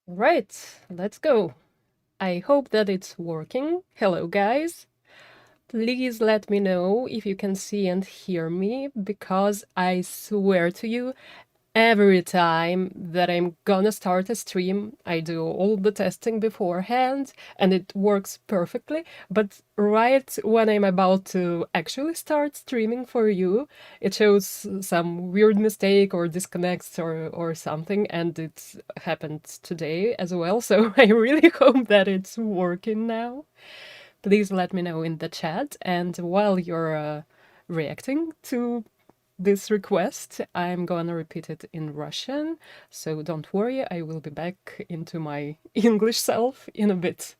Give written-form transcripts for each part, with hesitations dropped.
Right, let's go. I hope that it's working. Hello, guys. Please let me know if you can see and hear me because I swear to you, every time that I'm gonna start a stream, I do all the testing beforehand and it works perfectly. But right when I'm about to actually start streaming for you, it shows some weird mistake or disconnects or something, and it happened today as well. So I really hope that it's working now. Please let me know in the chat. And while you're reacting to this request, I'm gonna repeat it in Russian, so don't worry, I will be back into my English self in a bit.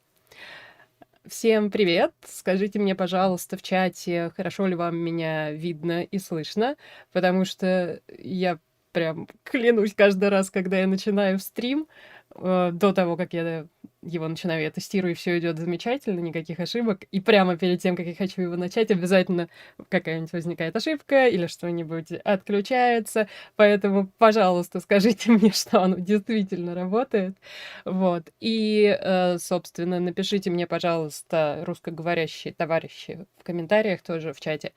Всем привет! Скажите мне, пожалуйста, в чате, хорошо ли вам меня видно и слышно, потому что я прям клянусь каждый раз, когда я начинаю стрим, до того, как я его начинаю, я тестирую, и все идет замечательно, никаких ошибок. И прямо перед тем, как я хочу его начать, обязательно какая-нибудь возникает ошибка или что-нибудь отключается. Поэтому, пожалуйста, скажите мне, что оно действительно работает. Вот. И, собственно, напишите мне, пожалуйста, русскоговорящие товарищи в комментариях тоже в чате,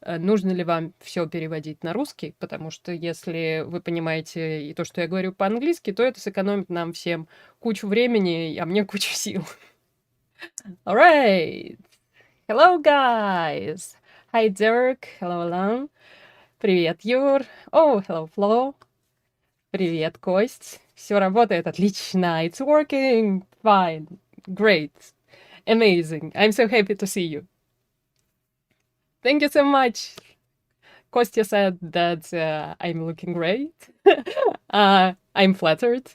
нужно ли вам все переводить на русский, потому что если вы понимаете и то, что я говорю по-английски, то это сэкономит нам всем кучу времени, а мне кучу сил. Alright. Hello, guys. Hi, Derek. Hello, Alan. Привет, Юр. Oh, hello, Flo. Привет, Кость. Все работает отлично. It's working. Fine. Great. Amazing. I'm so happy to see you. Thank you so much. Kostya said that I'm looking great. I'm flattered.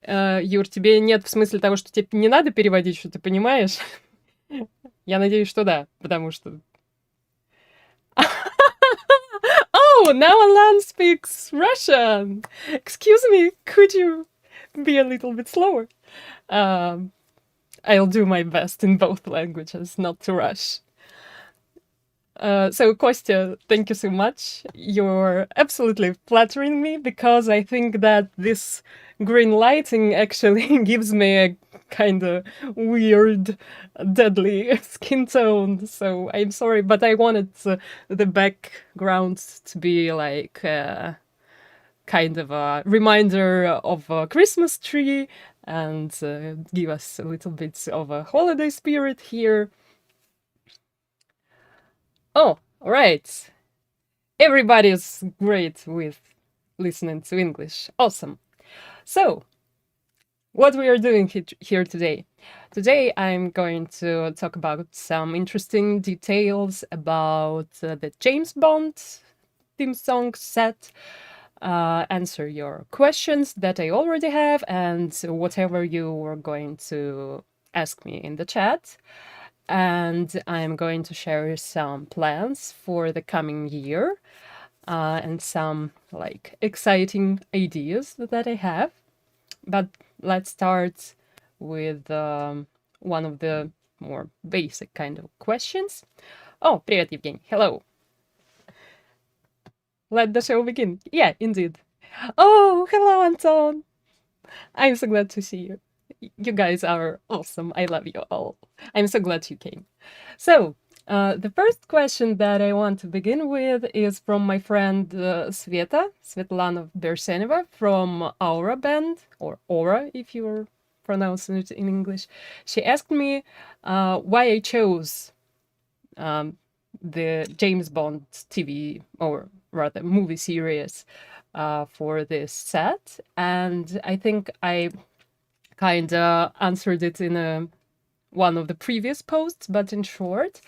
Юр, тебе нет в смысле того, что тебе не надо переводить, что ты понимаешь? Я надеюсь, что да, потому что... Oh, now Alan speaks Russian! Excuse me, could you be a little bit slower? I'll do my best in both languages, not to rush. So, Kostya, thank you so much. You're absolutely flattering me because I think that this green lighting actually gives me a kind of weird, deadly skin tone. So I'm sorry, but I wanted the background to be like kind of a reminder of a Christmas tree and give us a little bit of a holiday spirit here. Oh, all right. Everybody's great with listening to English. Awesome. So, what we are doing here today? Today, I'm going to talk about some interesting details about the James Bond theme song set, answer your questions that I already have, and whatever you were going to ask me in the chat. And I'm going to share some plans for the coming year and some like exciting ideas that I have. But let's start with one of the more basic kind of questions. Oh, привет, Evgeny. Hello. Let the show begin. Yeah, indeed. Oh, hello, Anton. I'm so glad to see you. You guys are awesome. I love you all. I'm so glad you came. So, the first question that I want to begin with is from my friend Svetlana Berseneva from Aura Band, or Aura if you're pronouncing it in English. She asked me why I chose the James Bond TV, or rather movie series, for this set. And I think I kind of answered it in one of the previous posts, but in short,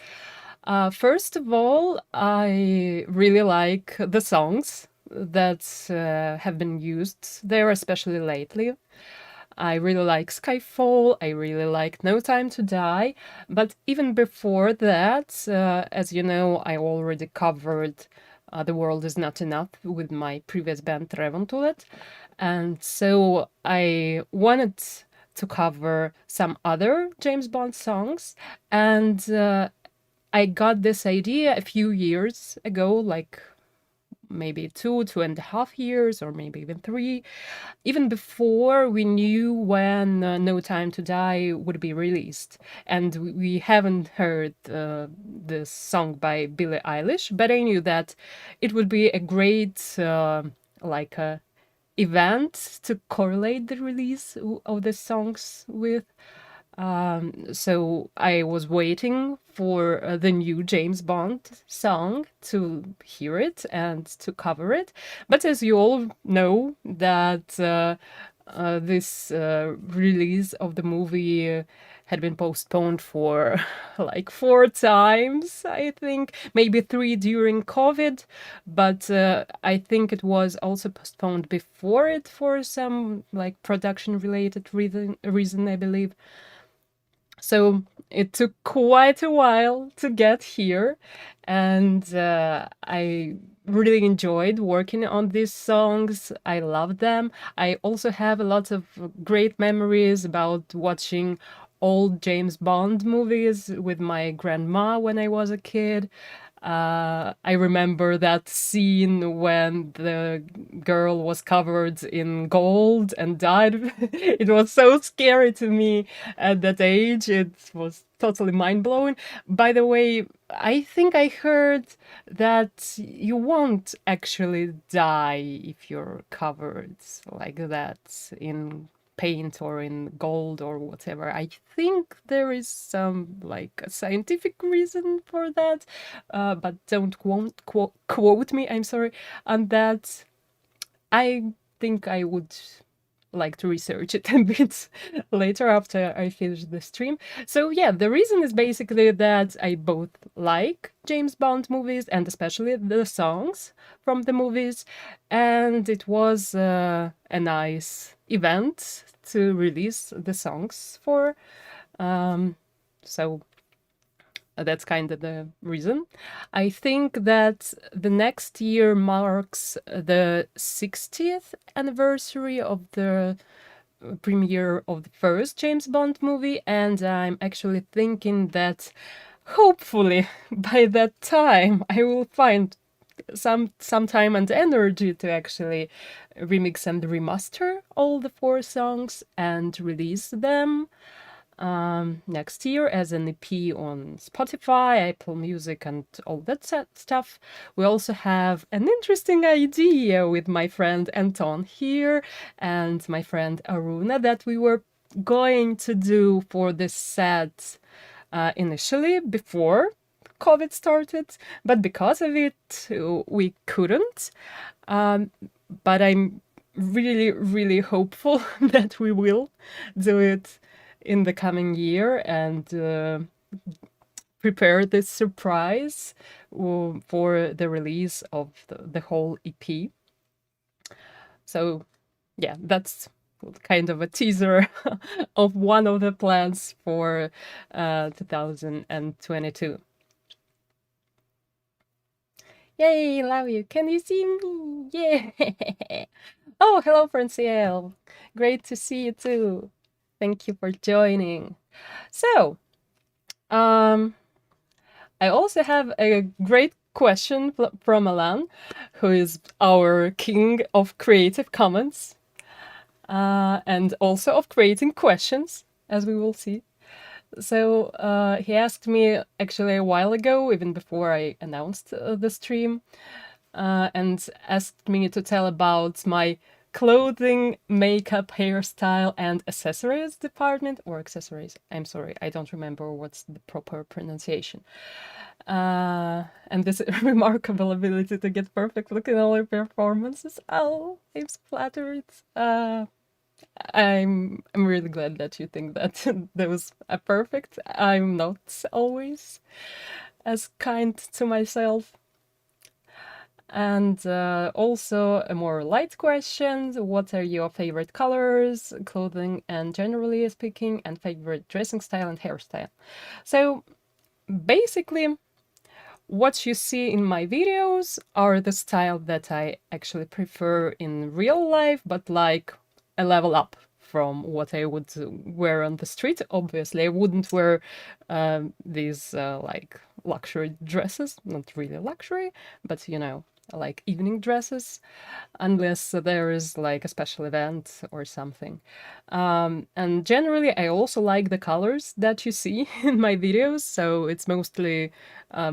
first of all, I really like the songs that have been used there, especially lately. I really like Skyfall, I really like No Time to Die, but even before that, as you know, I already covered The World Is Not Enough with my previous band Revontulet, and so I wanted to cover some other James Bond songs, and I got this idea a few years ago, like maybe 2.5 years, or maybe even 3, even before we knew when No Time to Die would be released. And we haven't heard this song by Billie Eilish, but I knew that it would be a great like event to correlate the release of the songs with. So I was waiting for the new James Bond song to hear it and to cover it. But as you all know, that this release of the movie had been postponed for like 4 times, I think, maybe 3 during COVID. But I think it was also postponed before it for some like production related reason, I believe. So it took quite a while to get here, and I really enjoyed working on these songs. I love them. I also have a lot of great memories about watching old James Bond movies with my grandma when I was a kid. I remember that scene when the girl was covered in gold and died. It was so scary to me at that age. It was totally mind blowing. By the way, I think I heard that you won't actually die if you're covered like that in paint or in gold or whatever. I think there is some like a scientific reason for that, but don't quote me. I'm sorry on that. I think I would like to research it a bit later after I finish the stream. So yeah, the reason is basically that I both like James Bond movies and especially the songs from the movies, and it was a nice event to release the songs for. So that's kind of the reason. I think that the next year marks the 60th anniversary of the premiere of the first James Bond movie, and I'm actually thinking that hopefully by that time I will find some time and energy to actually remix and remaster all the 4 songs and release them next year as an EP on Spotify, Apple Music, and all that stuff. We also have an interesting idea with my friend Anton here and my friend Aruna that we were going to do for this set initially before COVID started, but because of it, we couldn't. But I'm really, really hopeful that we will do it in the coming year and prepare this surprise for the release of the whole EP. So, yeah, that's kind of a teaser of one of the plans for 2022. Yay, love you. Can you see me? Yeah. Oh, hello, Franciel. Great to see you too. Thank you for joining. So, I also have a great question from Alan, who is our king of creative comments and also of creating questions, as we will see. So he asked me actually a while ago, even before I announced the stream, and asked me to tell about my clothing, makeup, hairstyle, and accessories department, or accessories. I'm sorry, I don't remember what's the proper pronunciation. And this remarkable ability to get perfect look in all your performances. Oh, I'm flattered. I'm really glad that you think that those are perfect. I'm not always as kind to myself. And also a more light question: what are your favorite colors, clothing, and generally speaking, and favorite dressing style and hairstyle? So basically, what you see in my videos are the style that I actually prefer in real life, but like a level up from what I would wear on the street. Obviously, I wouldn't wear these like luxury dresses, not really luxury, but you know, like evening dresses, unless there is like a special event or something. And generally, I also like the colors that you see in my videos. So it's mostly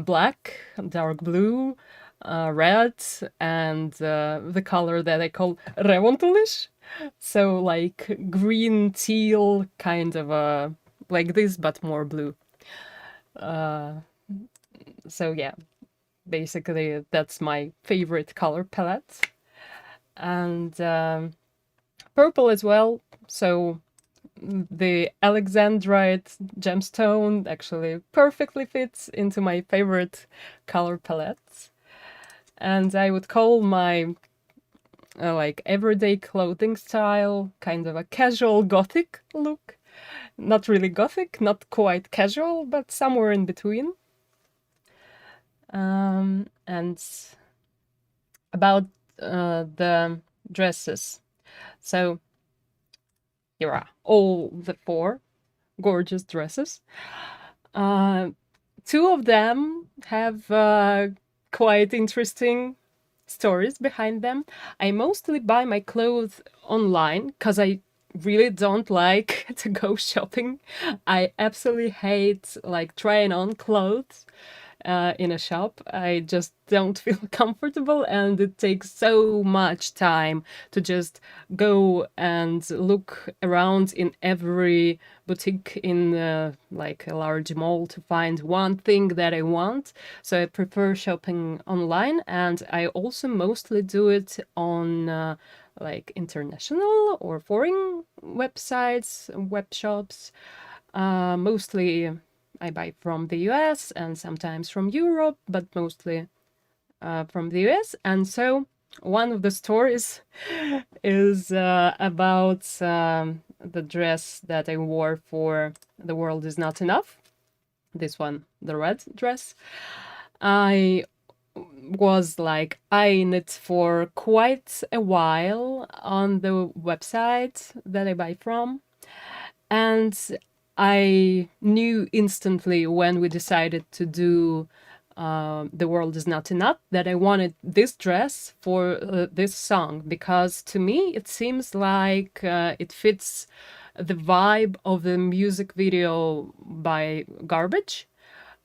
black, dark blue, red, and the color that I call Revontulish. So like green, teal, kind of like this, but more blue. Uh, so yeah, basically that's my favorite color palette. And purple as well. So the Alexandrite gemstone actually perfectly fits into my favorite color palettes. And I would call my like everyday clothing style kind of a casual gothic look. Not really gothic, not quite casual, but somewhere in between. And about the dresses. So here are all the four gorgeous dresses. Uh, Two of them have quite interesting stories behind them. I mostly buy my clothes online because I really don't like to go shopping. I absolutely hate like trying on clothes in a shop. I just don't feel comfortable, and it takes so much time to just go and look around in every boutique in like a large mall to find one thing that I want. So I prefer shopping online, and I also mostly do it on like international or foreign websites, web shops. Mostly I buy from the US and sometimes from Europe, but mostly from the US. And so one of the stories is about the dress that I wore for The World Is Not Enough. This one, the red dress. I was like eyeing it for quite a while on the website that I buy from. And I knew instantly when we decided to do The World Is Not Enough that I wanted this dress for this song, because to me it seems like it fits the vibe of the music video by Garbage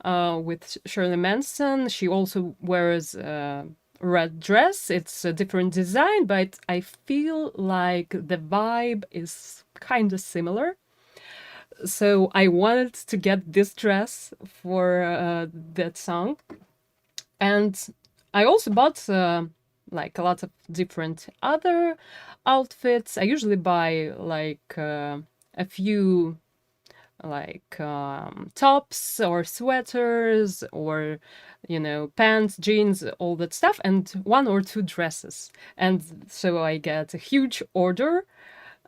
with Shirley Manson. She also wears a red dress. It's a different design, but I feel like the vibe is kind of similar. So I wanted to get this dress for that song, and I also bought like a lot of different other outfits. I usually buy like a few like tops or sweaters or pants, jeans, all that stuff, and one or two dresses. And so I get a huge order,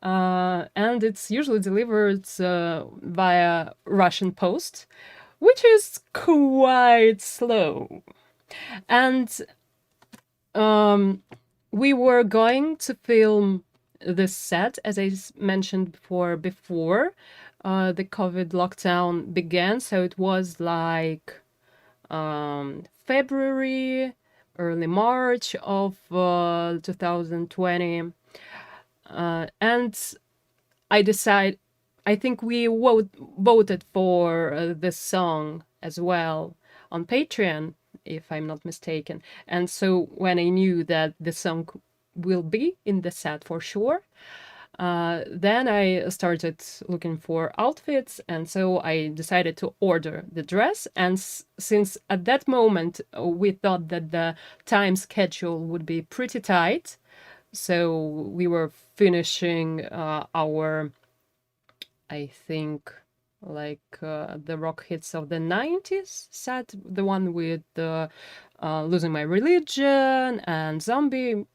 and it's usually delivered via Russian post, which is quite slow. And we were going to film this set, as I mentioned before the COVID lockdown began. So it was like February, early March of 2020. And I think we voted for this song as well on Patreon, if I'm not mistaken. And so when I knew that the song will be in the set for sure, then I started looking for outfits, and so I decided to order the dress. And since at that moment we thought that the time schedule would be pretty tight, so we were finishing our, I think, like the rock hits of the 90s set, the one with Losing My Religion and Zombie,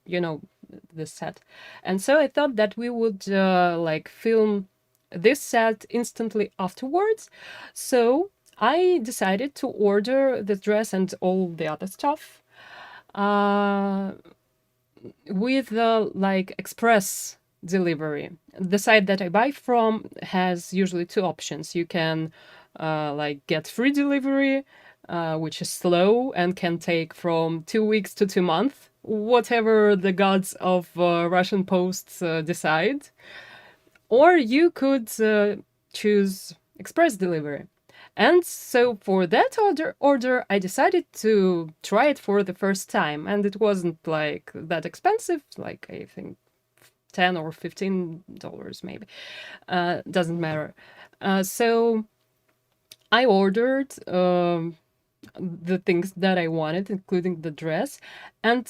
this set. And so I thought that we would like film this set instantly afterwards. So I decided to order the dress and all the other stuff with like express delivery. The site that I buy from has usually two options. You can like get free delivery which is slow and can take from 2 weeks to 2 months, whatever the gods of Russian posts decide. Or you could choose express delivery. And so for that order, I decided to try it for the first time. And it wasn't like that expensive, like I think $10 or $15 maybe. Doesn't matter. So I ordered the things that I wanted, including the dress. And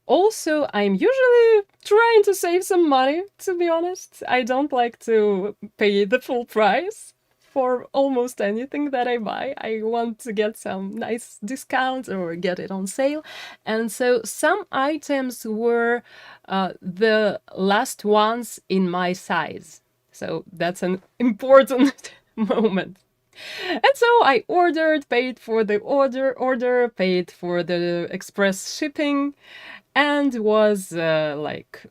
also, I'm usually trying to save some money, to be honest. I don't like to pay the full price for almost anything that I buy. I want to get some nice discounts or get it on sale. And so some items were the last ones in my size. So that's an important moment. And so I ordered, paid for the order, paid for the express shipping, and was like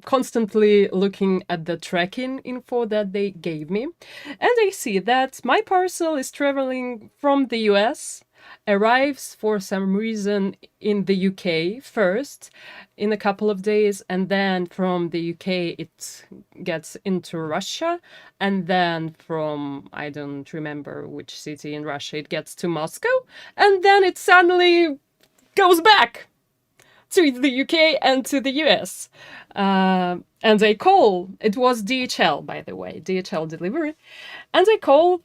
constantly looking at the tracking info that they gave me. And I see that my parcel is traveling from the US, arrives for some reason in the UK first in a couple of days, and then from the UK it gets into Russia, and then from I don't remember which city in Russia it gets to Moscow, and then it suddenly goes back to the UK and to the US. And I call, it was DHL, by the way, DHL delivery. And I called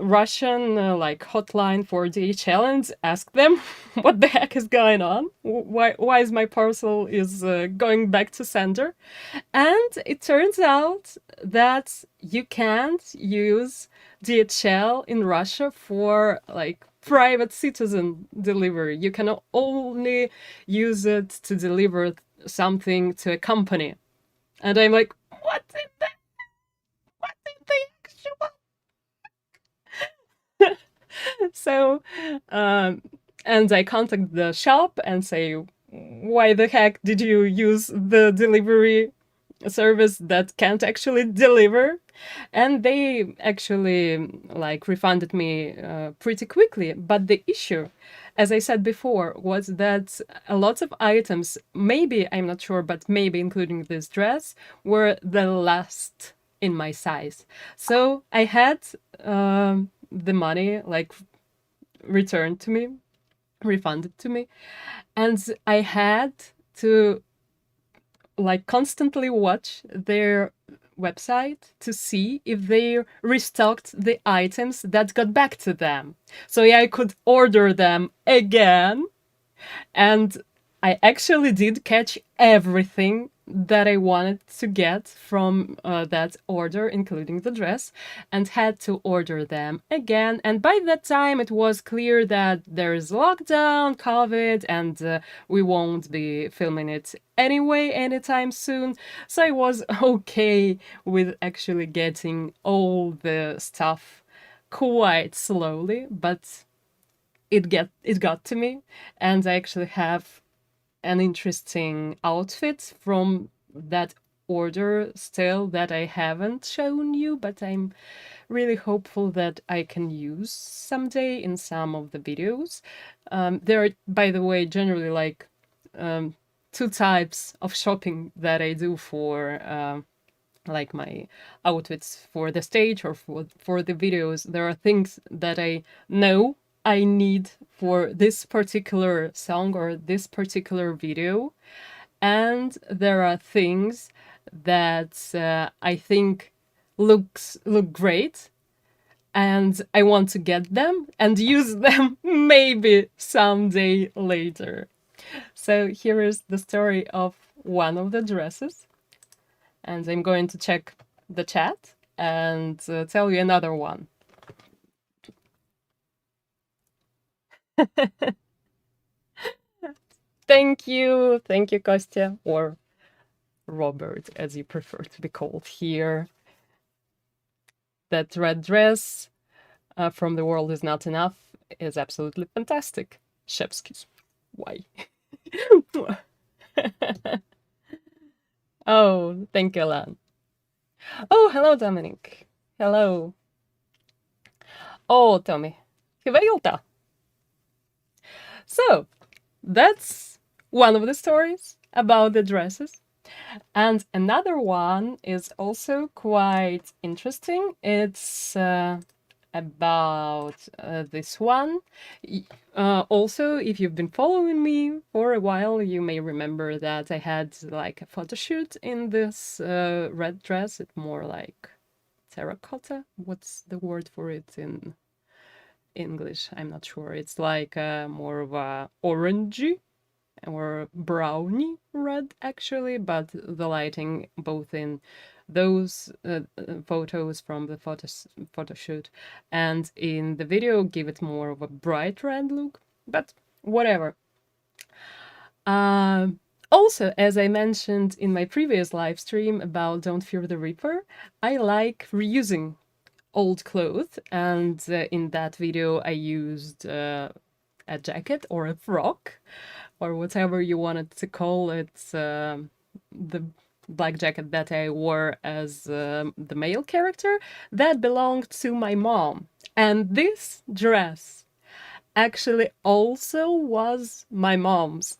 Russian like hotline for DHL and asked them what the heck is going on. Why is my parcel is going back to sender? And it turns out that you can't use DHL in Russia for like private citizen delivery. You can only use it to deliver something to a company. And I'm like, what in the actual? So, and I contact the shop and say, why the heck did you use the delivery service that can't actually deliver? And they actually like refunded me pretty quickly. But the issue, as I said before, was that a lot of items, maybe, I'm not sure, but maybe including this dress, were the last in my size. So I had the money like returned to me, refunded to me, and I had to like constantly watch their website to see if they restocked the items that got back to them. So yeah, I could order them again. And I actually did catch everything that I wanted to get from that order, including the dress, and had to order them again. And by that time, it was clear that there's lockdown, COVID, and we won't be filming it anyway anytime soon. So I was okay with actually getting all the stuff quite slowly, but it got to me, and I actually have an interesting outfit from that order still that I haven't shown you, but I'm really hopeful that I can use someday in some of the videos. There are, by the way, generally like two types of shopping that I do for like my outfits for the stage or for the videos. There are things that I know I need for this particular song or this particular video, and there are things that I think look great, and I want to get them and use them maybe someday later. So here is the story of one of the dresses, and I'm going to check the chat and tell you another one. Thank you, Kostya, or Robert, as you prefer to be called here. That red dress from The World Is Not Enough is absolutely fantastic. Chef's why? Oh, thank you, Lan. Oh, hello, Dominic. Hello. Oh, Tommy. Hyvää iltaa. So that's one of the stories about the dresses. And another one is also quite interesting. It's about this one. Also, if you've been following me for a while, you may remember that I had like a photo shoot in this red dress. It's more like terracotta. What's the word for it in English? I'm not sure. It's like more of a orangey or browny red, actually, but the lighting both in those photos from the photo shoot and in the video give it more of a bright red look, but whatever. Also, as I mentioned in my previous live stream about Don't Fear the Reaper, I like reusing old clothes, and in that video I used a jacket or a frock or whatever you wanted to call it, the black jacket that I wore as the male character that belonged to my mom. And this dress actually also was my mom's.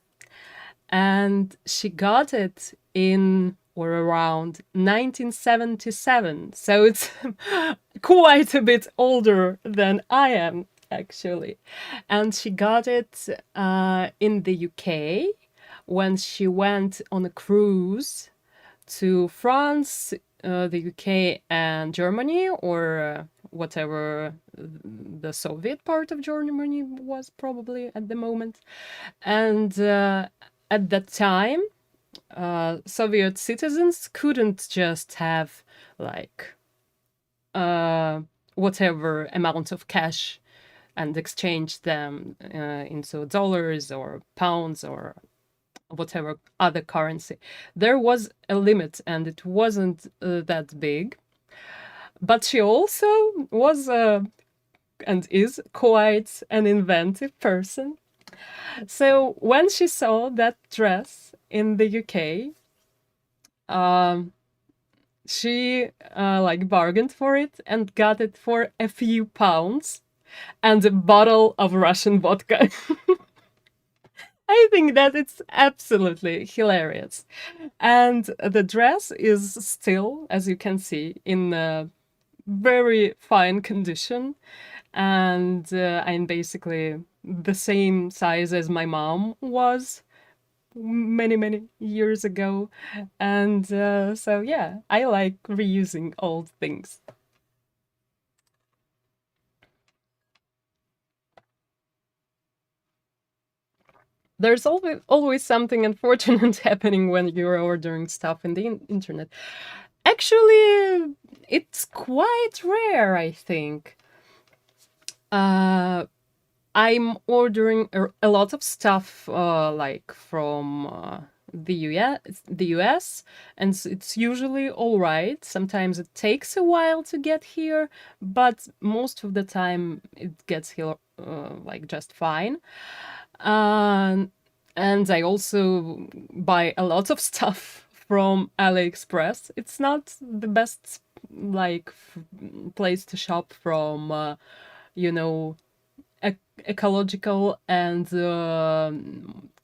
And she got it in or around 1977. So it's quite a bit older than I am, actually. And she got it in the UK when she went on a cruise to France, the UK, and Germany, or whatever the Soviet part of Germany was probably at the moment. And at that time, Soviet citizens couldn't just have like whatever amount of cash and exchange them into dollars or pounds or whatever other currency. There was a limit and it wasn't that big. But she also was and is quite an inventive person. So when she saw that dress in the UK, she like bargained for it and got it for a few pounds and a bottle of Russian vodka. I think that it's absolutely hilarious. And the dress is still, as you can see, in a very fine condition. And I'm basically the same size as my mom was many, many years ago. And so, yeah, I like reusing old things. There's always something unfortunate happening when you're ordering stuff in the internet. Actually, it's quite rare, I think. I'm ordering a lot of stuff like from the US, and it's usually all right. Sometimes it takes a while to get here, but most of the time it gets here like just fine. And I also buy a lot of stuff from AliExpress. It's not the best like place to shop from, you know, ecological and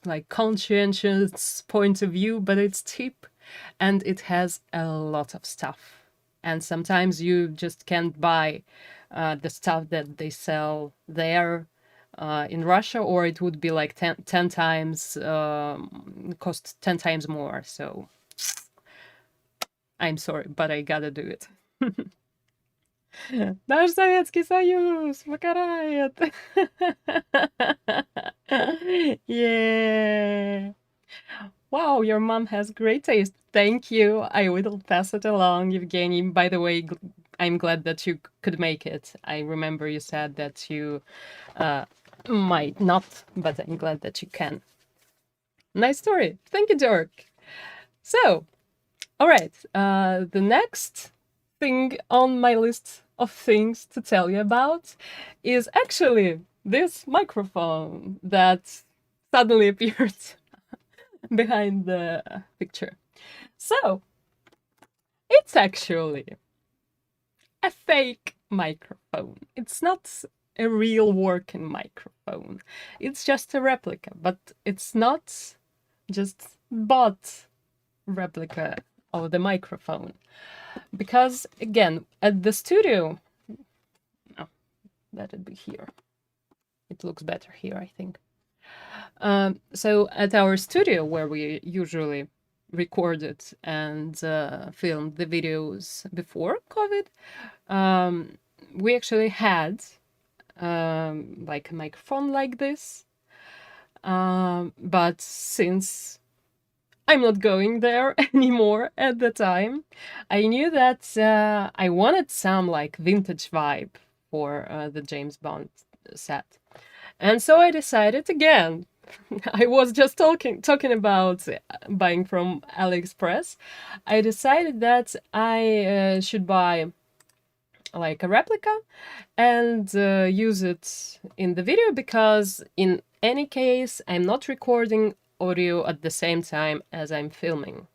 like conscientious point of view, but it's cheap and it has a lot of stuff. And sometimes you just can't buy the stuff that they sell there in Russia, or it would be like 10 times, cost 10 times more. So I'm sorry, but I gotta do it. Наш Советский Союз покарает! Yeah! Wow, your mom has great taste. Thank you. I will pass it along, Evgeny. By the way, I'm glad that you could make it. I remember you said that you might not, but I'm glad that you can. Nice story. Thank you, Dirk. So, all right. The next thing on my list of things to tell you about is actually this microphone that suddenly appeared behind the picture. So, it's actually a fake microphone. It's not a real working microphone. It's just a replica, but it's not just bought replica of the microphone. Because again, at the studio, oh, let it be here. It looks better here, I think. So at our studio, where we usually recorded and filmed the videos before COVID, we actually had like a microphone like this. But since I'm not going there anymore at the time, I knew that I wanted some like vintage vibe for the James Bond set. And so I decided again, I was just talking about buying from AliExpress. I decided that I should buy like a replica and use it in the video, because in any case I'm not recording audio at the same time as I'm filming,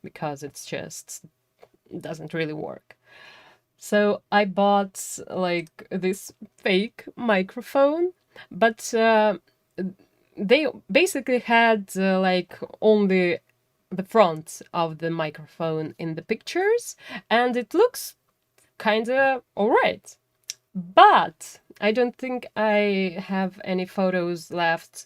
because it's just doesn't really work. So I bought like this fake microphone, but they basically had like only the front of the microphone in the pictures, and it looks kinda alright. But I don't think I have any photos left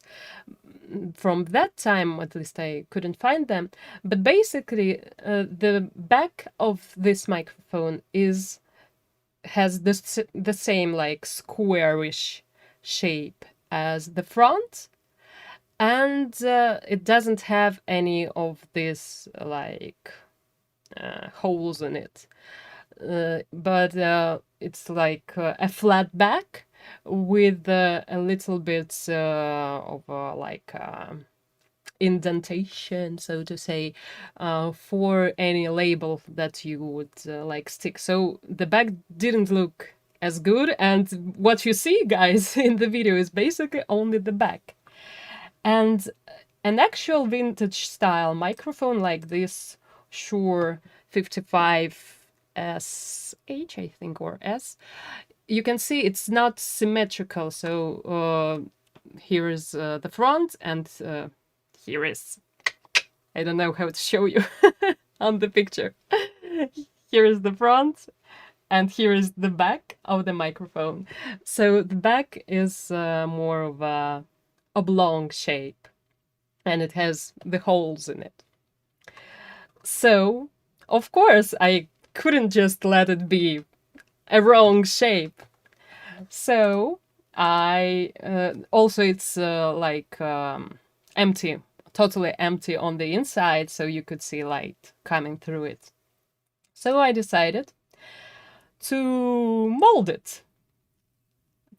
from that time, at least I couldn't find them. But basically, the back of this microphone has the same like squarish shape as the front, and it doesn't have any of these like holes in it. But it's like a flat back with a little bit of like indentation, so to say, for any label that you would like stick. So the back didn't look as good, and what you see, guys, in the video is basically only the back. And an actual vintage style microphone like this Shure 55SH, I think, or S, you can see it's not symmetrical. So here is the front, and here is, I don't know how to show you on the picture. Here is the front, and here is the back of the microphone. So the back is more of a oblong shape, and it has the holes in it. So, of course, I couldn't just let it be a wrong shape. So I also it's like empty, totally empty on the inside, so you could see light coming through it. So I decided to mold it,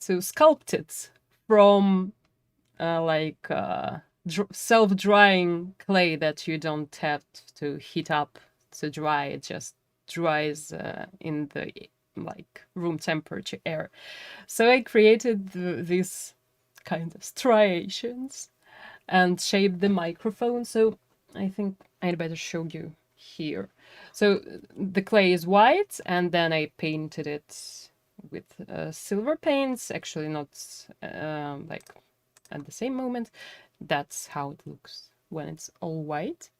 to sculpt it from like self-drying clay that you don't have to heat up to dry. It just dries in the like room temperature air. So I created these kind of striations and shaped the microphone. So I think I'd better show you here. So the clay is white, and then I painted it with silver paints, actually not like at the same moment. That's how it looks when it's all white.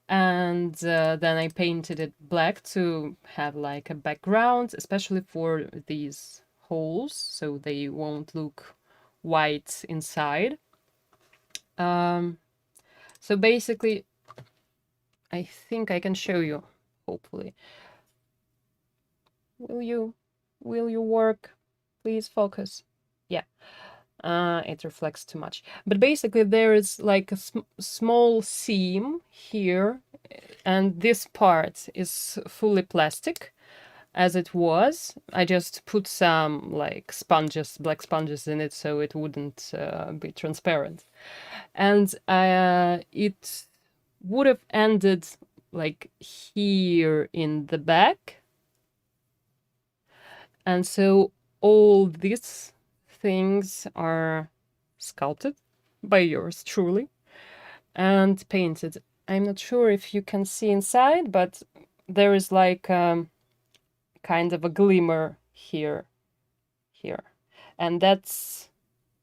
And then I painted it black to have like a background, especially for these holes, so they won't look white inside. So basically, I think I can show you, hopefully. Will you work? Please focus. Yeah. It reflects too much. But basically there is like a small seam here, and this part is fully plastic, as it was. I just put some like sponges, black sponges in it, so it wouldn't be transparent. And it would have ended like here in the back. And so all these things are sculpted by yours truly and painted. I'm not sure if you can see inside, but there is like kind of a glimmer here. and that's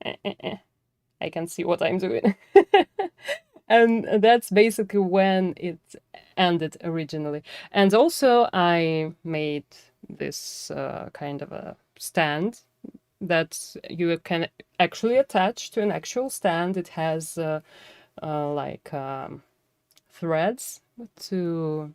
I can see what I'm doing. And that's basically when it ended originally. And also I made this kind of a stand that you can actually attach to an actual stand. It has like threads to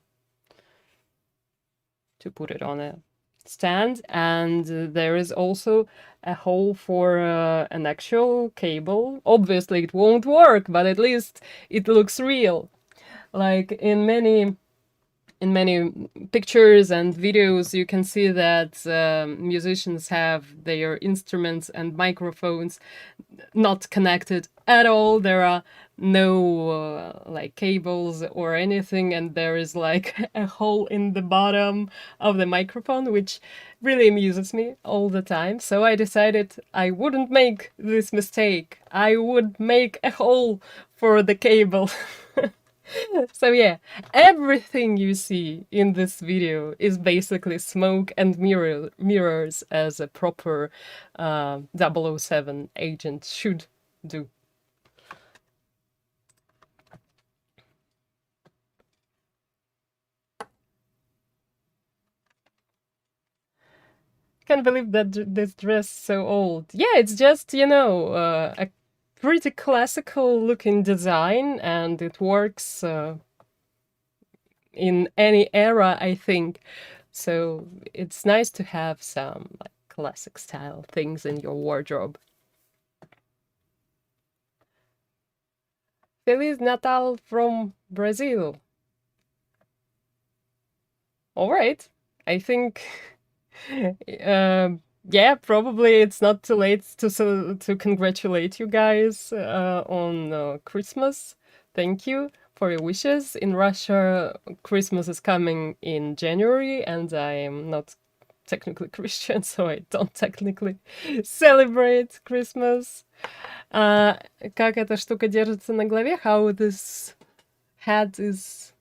put it on a stand, and there is also a hole for an actual cable. Obviously it won't work, but at least it looks real. Like in many pictures and videos, you can see that musicians have their instruments and microphones not connected at all. There are no like cables or anything, and there is like a hole in the bottom of the microphone, which really amuses me all the time. So I decided I wouldn't make this mistake. I would make a hole for the cable. So yeah, everything you see in this video is basically smoke and mirrors as a proper 007 agent should do. Can't believe that this dress is so old. Yeah, it's just, you know, a pretty classical looking design, and it works in any era, I think. So it's nice to have some like classic style things in your wardrobe. Feliz Natal from Brazil. All right. I think, yeah, probably it's not too late to congratulate you guys on Christmas. Thank you for your wishes. In Russia, Christmas is coming in January, and I am not technically Christian, so I don't technically celebrate Christmas. Как эта штука держится на голове? How this hat is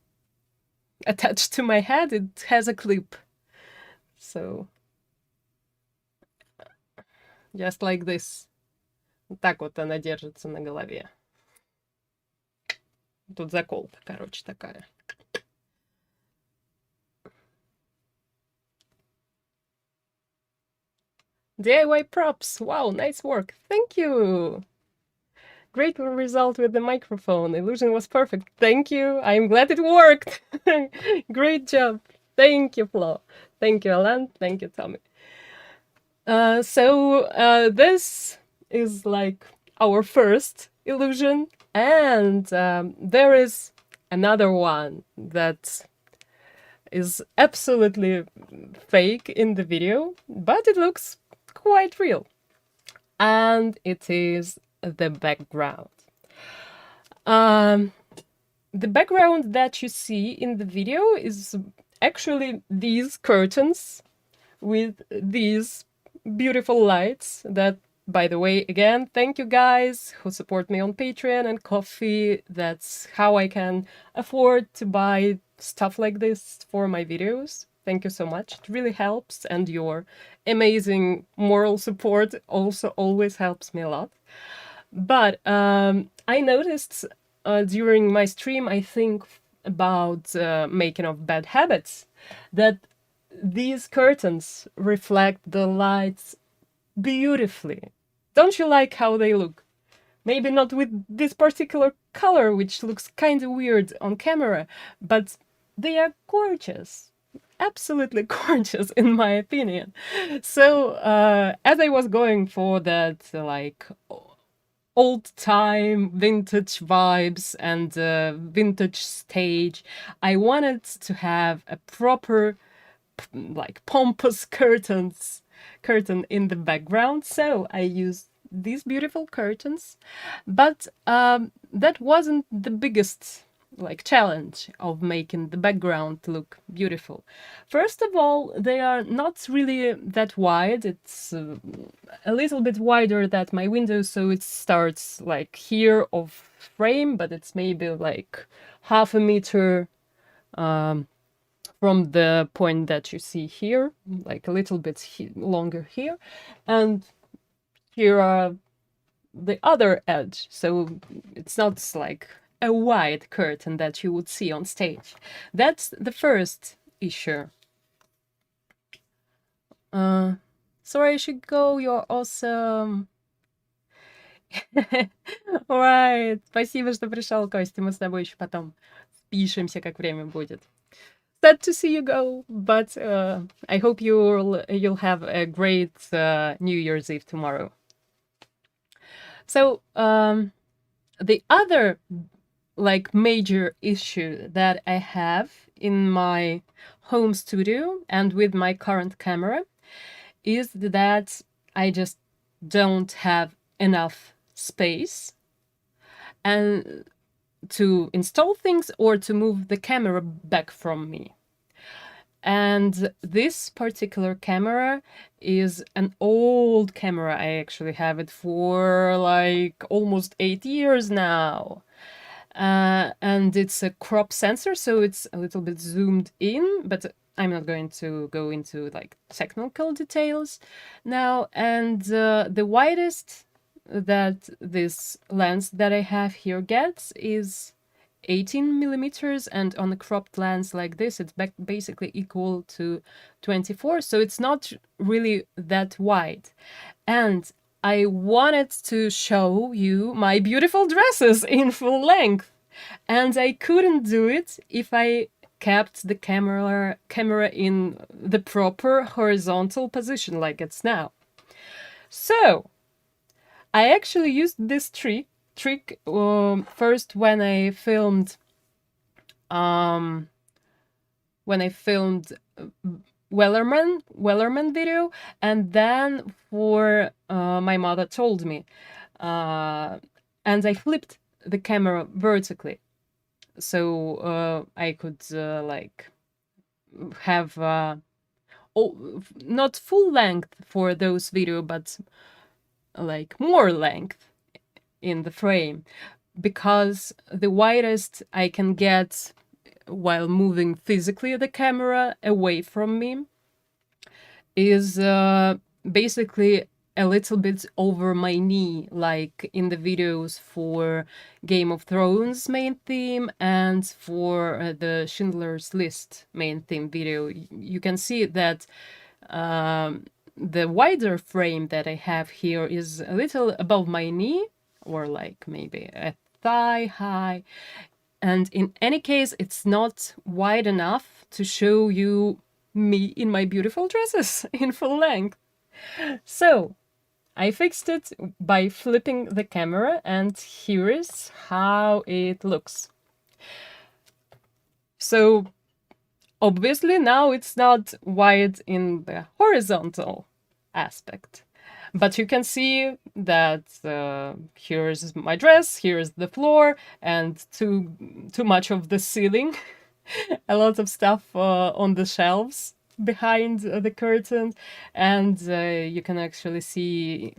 attached to my head? It has a clip. So, just like this. Так вот она держится на голове. Тут заколка, короче, такая. DIY props. Wow, nice work. Thank you. Great result with the microphone. Illusion was perfect. Thank you. I'm glad it worked. Great job. Thank you, Flo. Thank you, Alan. Thank you, Tommy. So this is like our first illusion, and there is another one that is absolutely fake in the video, but it looks quite real. And it is the background. The background that you see in the video is actually these curtains with these beautiful lights that, by the way, again, thank you guys who support me on Patreon and Ko-fi. That's how I can afford to buy stuff like this for my videos. Thank you so much. It really helps, and your amazing moral support also always helps me a lot. But I noticed during my stream, I think about making of bad habits, that these curtains reflect the lights beautifully. Don't you like how they look? Maybe not with this particular color, which looks kind of weird on camera, but they are gorgeous. Absolutely gorgeous, in my opinion. So, as I was going for that, like, old time vintage vibes and vintage stage, I wanted to have a proper like pompous curtain in the background, so I used these beautiful curtains. But that wasn't the biggest like challenge of making the background look beautiful. First of all, they are not really that wide. It's a little bit wider than my window, so it starts like here of frame, but it's maybe like half a meter from the point that you see here, like a little bit longer here. And here are the other edge, so it's not like a wide curtain that you would see on stage. That's the first issue. Sorry, I should go. You're awesome. Alright, спасибо, что пришел, Костя. Мы с тобой еще потом спишемся, как время будет. Sad to see you go, but I hope you'll have a great New Year's Eve tomorrow. So the other like major issue that I have in my home studio and with my current camera is that I just don't have enough space and to install things or to move the camera back from me. And this particular camera is an old camera. I actually have it for like almost 8 years now. And it's a crop sensor, so it's a little bit zoomed in, but I'm not going to go into like technical details now. And the widest that this lens that I have here gets is 18 millimeters, and on a cropped lens like this, it's basically equal to 24, so it's not really that wide. And I wanted to show you my beautiful dresses in full length, and I couldn't do it if I kept the camera in the proper horizontal position like it's now. So I actually used this trick first when I filmed Wellerman video, and then for my mother told me, and I flipped the camera vertically, so I could like have not full length for those video, but like more length in the frame, because the widest I can get while moving physically the camera away from me is basically a little bit over my knee, like in the videos for Game of Thrones main theme and for the Schindler's List main theme video. You can see that the wider frame that I have here is a little above my knee, or like maybe a thigh high. And in any case, it's not wide enough to show you me in my beautiful dresses in full length. So I fixed it by flipping the camera, and here is how it looks. So obviously now it's not wide in the horizontal aspect, but you can see that here's my dress, here's the floor, and too much of the ceiling. A lot of stuff on the shelves behind the curtain, and you can actually see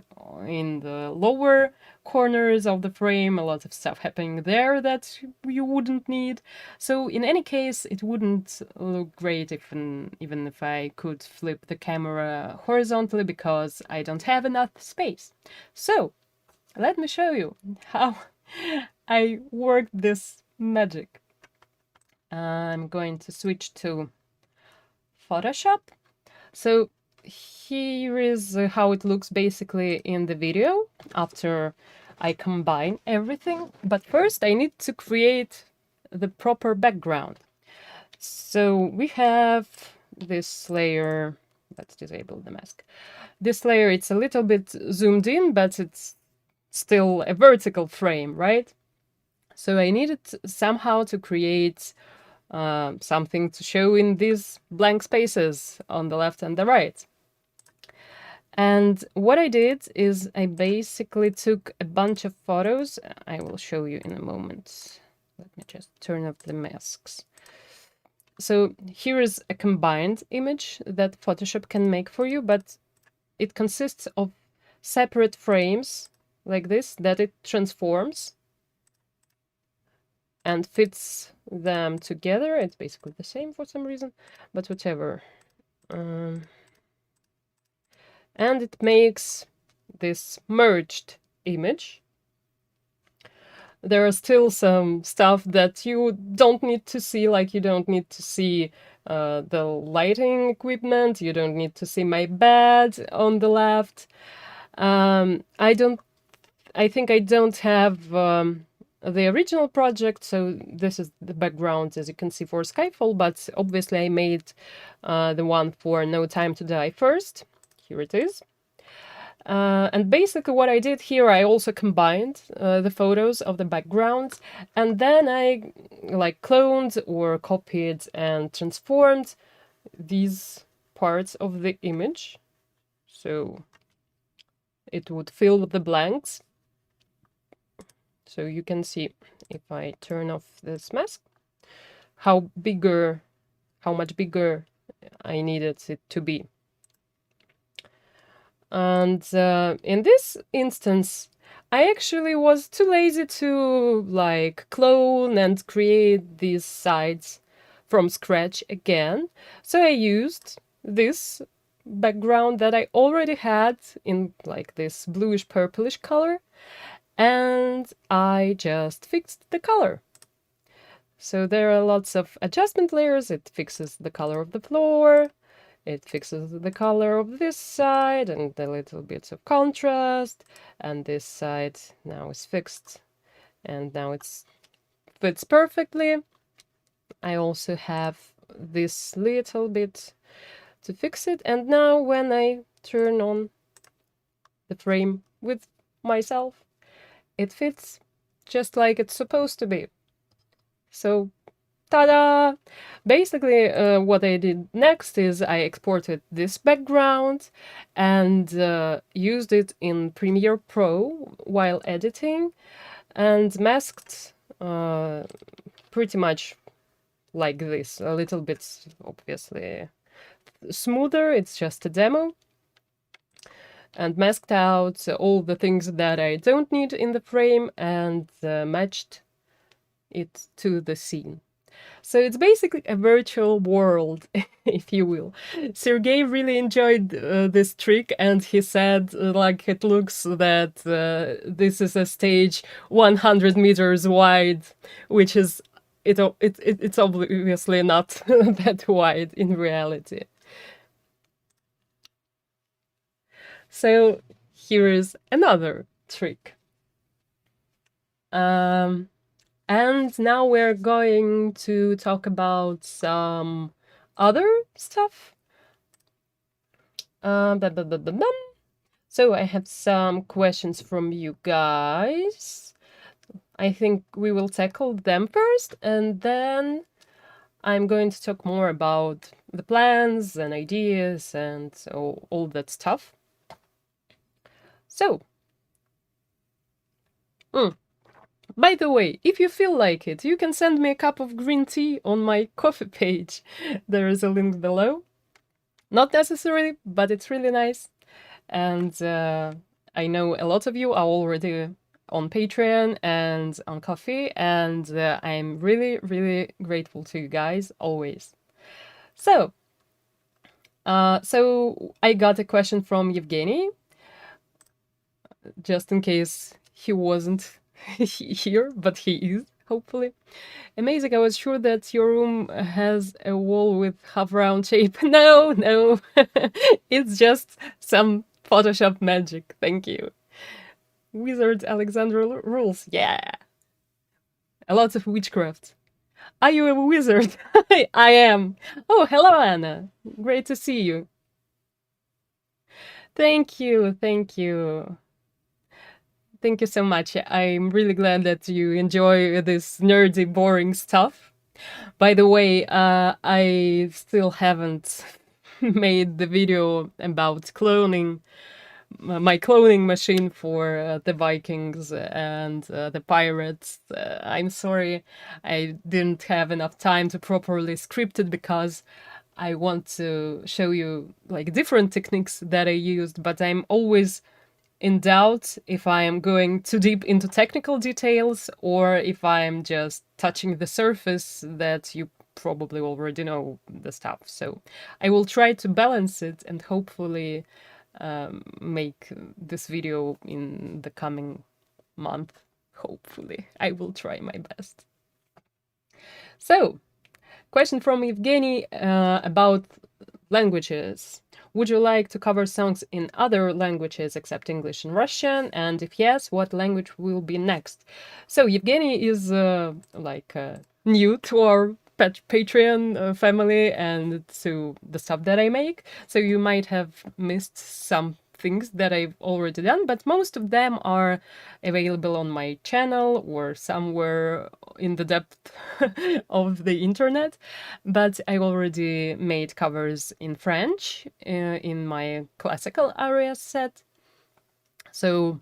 in the lower corners of the frame a lot of stuff happening there that you wouldn't need. So in any case, it wouldn't look great even if I could flip the camera horizontally, because I don't have enough space. So let me show you how I worked this magic. I'm going to switch to Photoshop. So here is how it looks basically in the video after I combine everything. But first I need to create the proper background. So we have this layer. Let's disable the mask. This layer, it's a little bit zoomed in, but it's still a vertical frame, right? So I needed somehow to create something to show in these blank spaces on the left and the right. And what I did is I basically took a bunch of photos. I will show you in a moment. Let me just turn off the masks. So here is a combined image that Photoshop can make for you, but it consists of separate frames like this that it transforms and fits them together. It's basically the same for some reason, but whatever. And it makes this merged image. There are still some stuff that you don't need to see, like you don't need to see the lighting equipment, you don't need to see my bed on the left. I think I don't have the original project, so this is the background, as you can see, for Skyfall, but obviously I made the one for No Time to Die first. Here it is. And basically what I did here, I also combined the photos of the backgrounds, and then I like cloned or copied and transformed these parts of the image. So it would fill the blanks. So you can see, if I turn off this mask, how much bigger I needed it to be. And in this instance, I actually was too lazy to like clone and create these sides from scratch again. So I used this background that I already had in like this bluish purplish color, and I just fixed the color. So there are lots of adjustment layers. It fixes the color of the floor, it fixes the color of this side and a little bit of contrast, and this side now is fixed and now it fits perfectly. I also have this little bit to fix it, and now when I turn on the frame with myself, it fits just like it's supposed to be. So ta-da! Basically, what I did next is I exported this background and used it in Premiere Pro while editing, and masked pretty much like this, a little bit obviously smoother, it's just a demo, and masked out all the things that I don't need in the frame and matched it to the scene. So it's basically a virtual world, if you will. Sergey really enjoyed this trick, and he said, like, it looks that this is a stage 100 meters wide, which is, it's obviously not that wide in reality. So here is another trick. And now we're going to talk about some other stuff. So I have some questions from you guys. I think we will tackle them first, and then I'm going to talk more about the plans and ideas and all that stuff. So, by the way, if you feel like it, you can send me a cup of green tea on my coffee page. There is a link below. Not necessarily, but it's really nice. And I know a lot of you are already on Patreon and on Coffee, and I'm really, really grateful to you guys, always. So I got a question from Evgeny, just in case he wasn't here, but he is, hopefully. Amazing, I was sure that your room has a wall with half-round shape. No, it's just some Photoshop magic, thank you. Wizard Alexandra rules, yeah. A lot of witchcraft. Are you a wizard? I am. Oh, hello, Anna. Great to see you. Thank you. Thank you so much. I'm really glad that you enjoy this nerdy, boring stuff. By the way, I still haven't made the video about cloning, my cloning machine for the Vikings and the pirates. I'm sorry, I didn't have enough time to properly script it because I want to show you like different techniques that I used, but I'm always in doubt if I am going too deep into technical details or if I'm just touching the surface that you probably already know the stuff. So I will try to balance it and hopefully make this video in the coming month. Hopefully, I will try my best. So, question from Evgeny about languages. Would you like to cover songs in other languages except English and Russian? And if yes, what language will be next? So Evgeny is new to our Patreon family and to the stuff that I make. So you might have missed some things that I've already done, but most of them are available on my channel or somewhere in the depth of the internet. But I already made covers in French in my classical aria set, so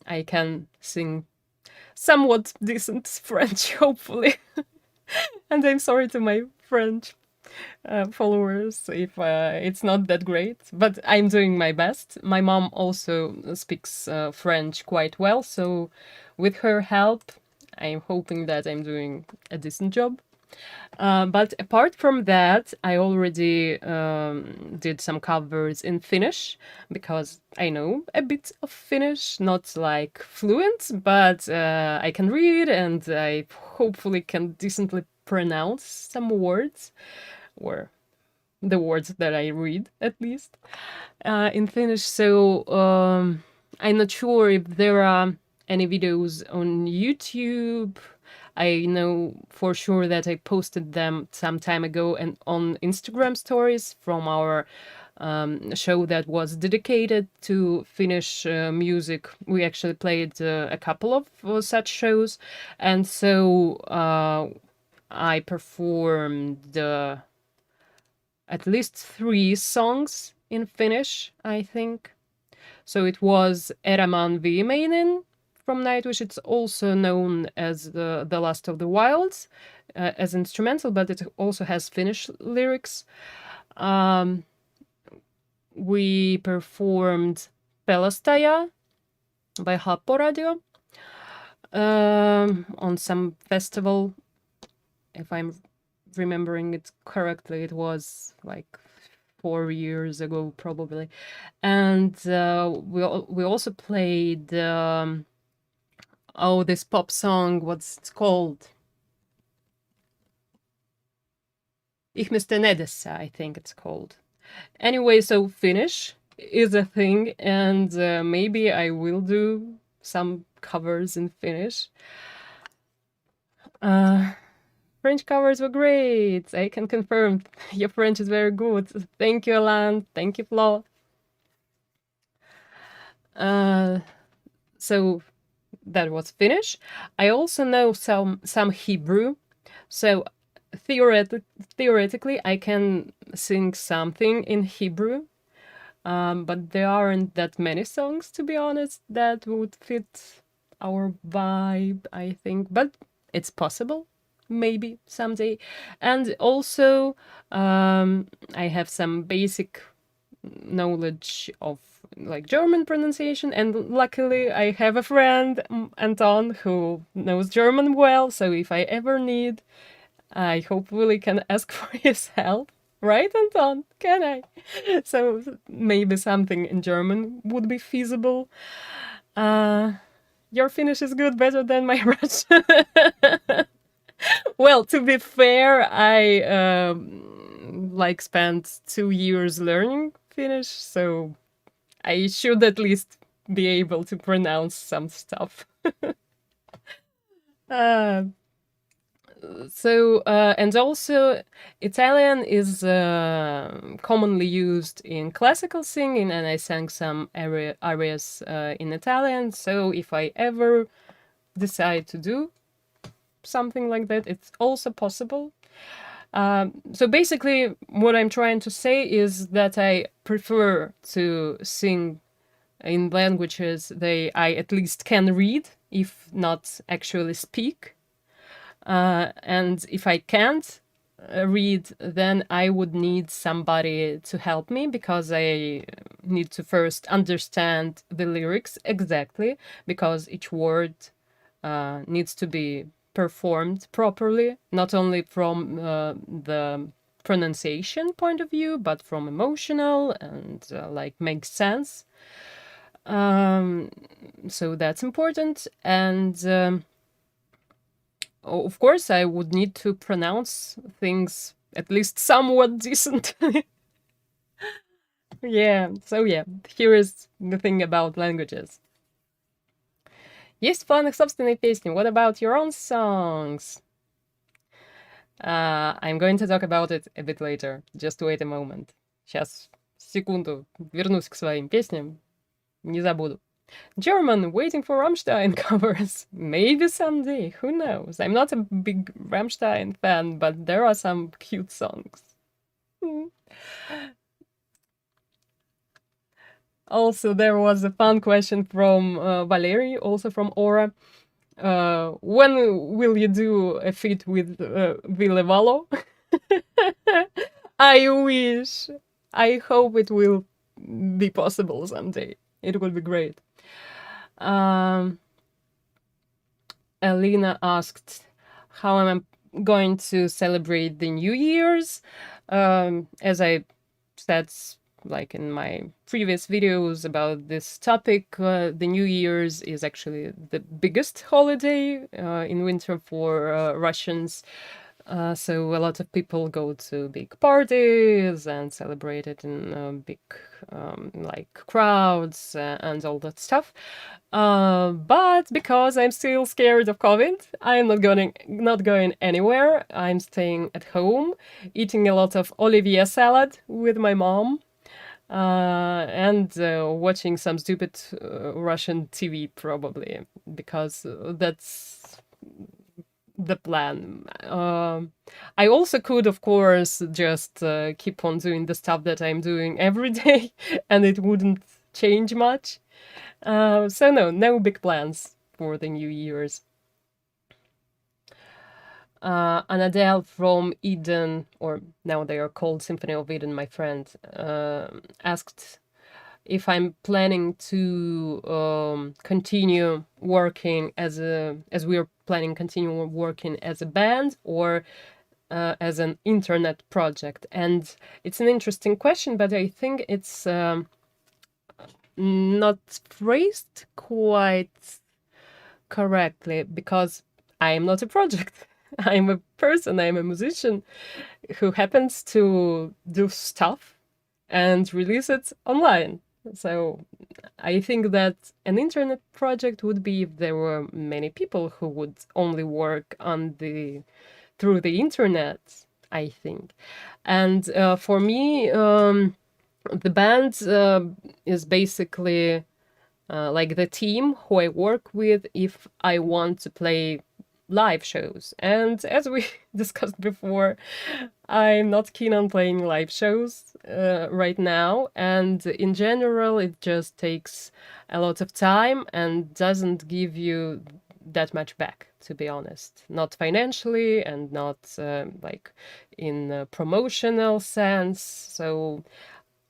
I can sing somewhat decent French, hopefully. And I'm sorry to my French followers if it's not that great, but I'm doing my best. My mom also speaks French quite well, so with her help, I'm hoping that I'm doing a decent job. But apart from that, I already did some covers in Finnish because I know a bit of Finnish, not like fluent, but I can read and I hopefully can decently pronounce some words, or the words that I read at least, in Finnish. So I'm not sure if there are any videos on YouTube. I know for sure that I posted them some time ago and on Instagram stories from our show that was dedicated to Finnish music. We actually played a couple of such shows, and so I performed at least 3 songs in Finnish, I think. So it was Erämaan viimeinen from Nightwish. It's also known as the Last of the Wilds as instrumental, but it also has Finnish lyrics. We performed Pelastaja by Happoradio on some festival. If I'm remembering it correctly, it was like 4 years ago, probably. And we also played this pop song. What's it called? Ihmisten edessä, I think it's called. Anyway, so Finnish is a thing, and maybe I will do some covers in Finnish. French covers were great. I can confirm. Your French is very good. Thank you, Alan. Thank you, Flo. So that was Finnish. I also know some Hebrew. So theoretically, I can sing something in Hebrew. But there aren't that many songs, to be honest, that would fit our vibe, I think. But it's possible. Maybe someday. And also, I have some basic knowledge of like German pronunciation, and luckily I have a friend, Anton, who knows German well, so if I ever need, I hopefully can ask for his help. Right, Anton? Can I? So maybe something in German would be feasible. Your Finnish is good, better than my Russian. Well, to be fair, I spent 2 years learning Finnish, so I should at least be able to pronounce some stuff. And also Italian is commonly used in classical singing, and I sang some arias in Italian. So if I ever decide to do something like that, it's also possible. So basically, what I'm trying to say is that I prefer to sing in languages I at least can read, if not actually speak. And if I can't read, then I would need somebody to help me, because I need to first understand the lyrics exactly, because each word needs to be performed properly, not only from the pronunciation point of view, but from emotional and like makes sense. So that's important. And of course, I would need to pronounce things at least somewhat decently. Yeah, so yeah, here is the thing about languages. Есть в планах собственной песни. What about your own songs? I'm going to talk about it a bit later. Just wait a moment. Сейчас, секунду, вернусь к своим песням. Не забуду. German, waiting for Rammstein covers. Maybe someday, who knows? I'm not a big Rammstein fan, but there are some cute songs. Also, there was a fun question from Valerie, also from Aura. When will you do a feat with Ville Valo? I wish. I hope it will be possible someday. It would be great. Alina asked how am I going to celebrate the New Year's. As I said, like in my previous videos about this topic, the New Year's is actually the biggest holiday in winter for Russians. So a lot of people go to big parties and celebrate it in big like crowds and all that stuff. But because I'm still scared of COVID, I'm not going anywhere. I'm staying at home, eating a lot of Olivier salad with my mom, and watching some stupid Russian TV probably, because that's the plan. I also could, of course, just keep on doing the stuff that I'm doing every day, and it wouldn't change much. So no big plans for the New Year's. Anadel from Eden, or now they are called Symphony of Eden, my friend, asked if I'm planning to continue working as we're planning continue working as a band or as an internet project. And it's an interesting question, but I think it's not phrased quite correctly, because I am not a project. I'm a person, I'm a musician who happens to do stuff and release it online. So I think that an internet project would be if there were many people who would only work on through the internet, I think. And for me, the band is basically like the team who I work with if I want to play live shows. And as we discussed before, I'm not keen on playing live shows right now. And in general, it just takes a lot of time and doesn't give you that much back, to be honest. Not financially and not like in a promotional sense. So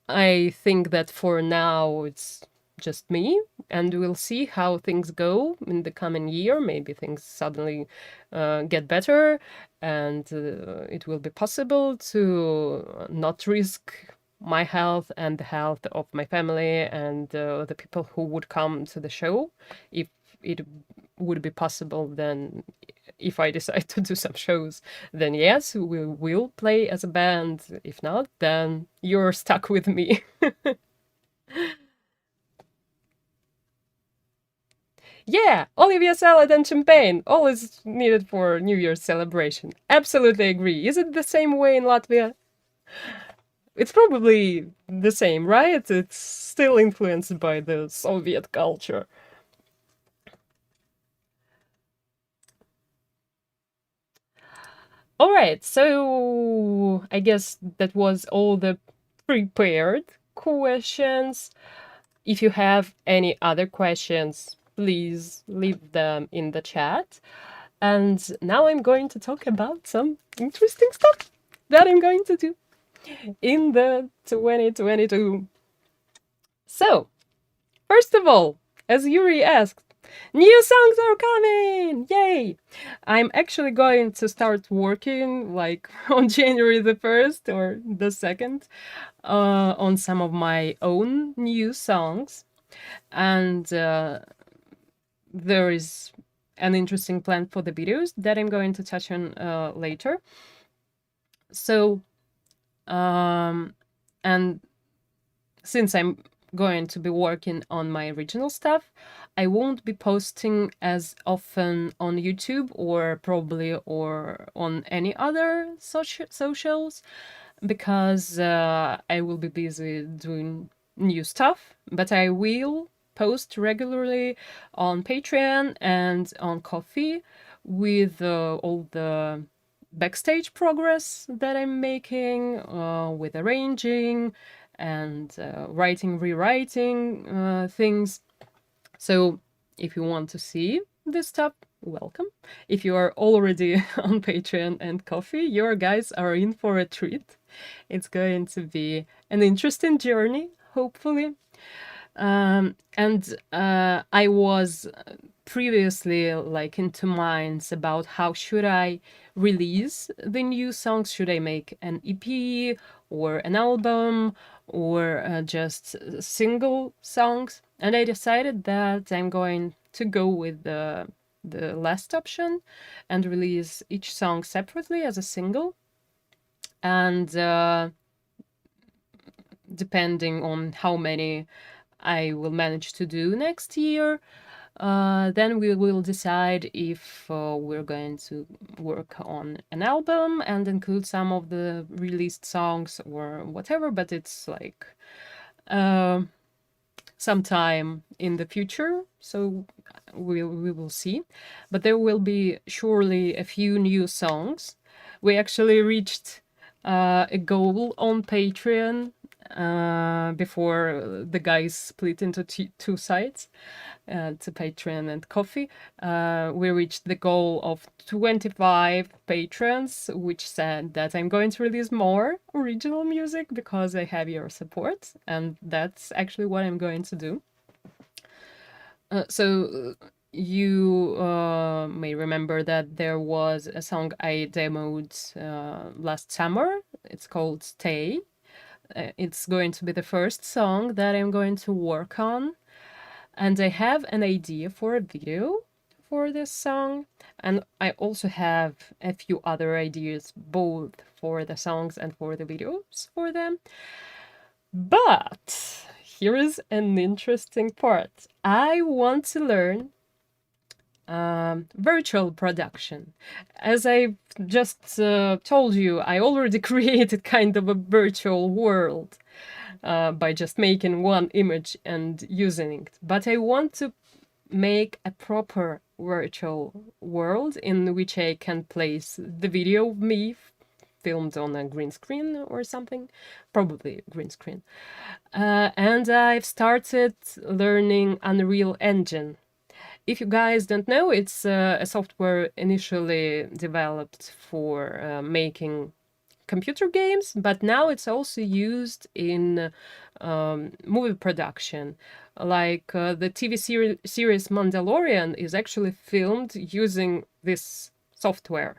I think that for now it's just me, and we'll see how things go in the coming year. Maybe things suddenly get better, and it will be possible to not risk my health and the health of my family and the people who would come to the show. If it would be possible, then if I decide to do some shows, then yes, we will play as a band. If not, then you're stuck with me. Yeah, Olivier salad and champagne, all is needed for New Year's celebration. Absolutely agree. Is it the same way in Latvia? It's probably the same, right? It's still influenced by the Soviet culture. All right, so I guess that was all the prepared questions. If you have any other questions, please leave them in the chat. And now I'm going to talk about some interesting stuff that I'm going to do in the 2022. So, first of all, as Yuri asked, New songs are coming! Yay! I'm actually going to start working like on January the 1st or the 2nd on some of my own new songs. And there is an interesting plan for the videos that I'm going to touch on later. So, and since I'm going to be working on my original stuff, I won't be posting as often on YouTube or probably or on any other socials because I will be busy doing new stuff, but I will post regularly on Patreon and on Ko-fi with all the backstage progress that I'm making with arranging and writing, rewriting things. So if you want to see this stuff, welcome. If you are already on Patreon and Ko-fi, your guys are in for a treat. It's going to be an interesting journey, hopefully. And I was previously like into minds about how should I release the new songs. Should I make an EP or an album or just single songs? And I decided that I'm going to go with the last option and release each song separately as a single. And depending on how many I will manage to do next year, then we will decide if we're going to work on an album and include some of the released songs or whatever, but it's like sometime in the future, so we will see. But there will be surely a few new songs. We actually reached a goal on Patreon before the guys split into two sides, to Patreon and Ko-fi. We reached the goal of 25 patrons, which said that I'm going to release more original music because I have your support, and that's actually what I'm going to do. So you may remember that there was a song I demoed last summer. It's called Stay. It's going to be the first song that I'm going to work on. And I have an idea for a video for this song. And I also have a few other ideas, both for the songs and for the videos for them. But here is an interesting part. I want to learn virtual production. As I just told you, I already created kind of a virtual world by just making one image and using it. But I want to make a proper virtual world in which I can place the video of me filmed on a green screen or something, probably green screen. And I've started learning Unreal Engine. If you guys don't know, it's a software initially developed for making computer games, but now it's also used in movie production. Like the TV series Mandalorian is actually filmed using this software.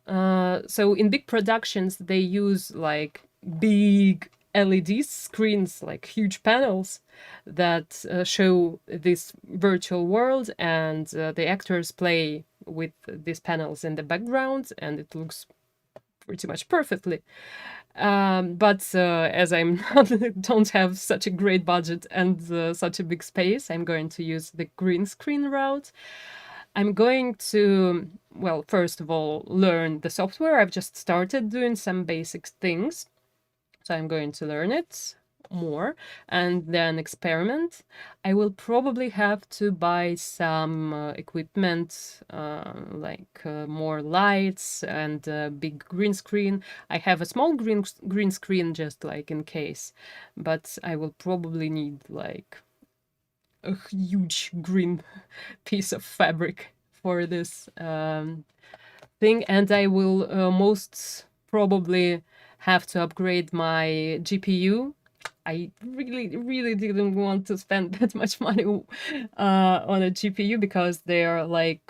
So in big productions, they use like big LED screens, like huge panels that show this virtual world, and the actors play with these panels in the background, and it looks pretty much perfectly. But as I'm don't have such a great budget and such a big space, I'm going to use the green screen route. I'm going to, well, first of all, learn the software. I've just started doing some basic things, so I'm going to learn it more and then experiment. I will probably have to buy some equipment like more lights and big green screen. I have a small green screen just like in case, but I will probably need like a huge green piece of fabric for this thing, and I will most probably have to upgrade my GPU I really didn't want to spend that much money on a GPU because they are like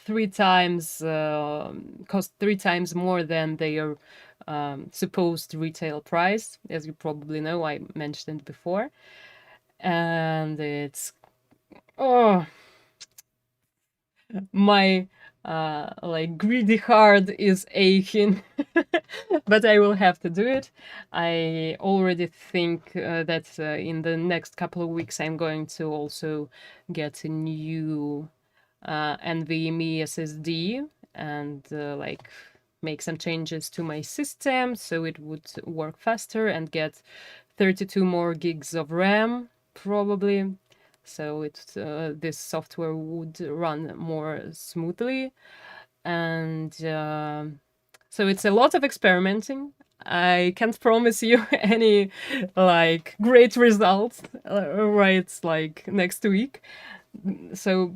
three times cost three times more than their supposed retail price, as you probably know. I mentioned before, and it's oh my like greedy heart is aching, but I will have to do it. I already think that in the next couple of weeks I'm going to also get a new NVMe SSD and like make some changes to my system so it would work faster and get 32 more gigs of RAM probably, so this software would run more smoothly. And so it's a lot of experimenting. I can't promise you any like great results right like next week. So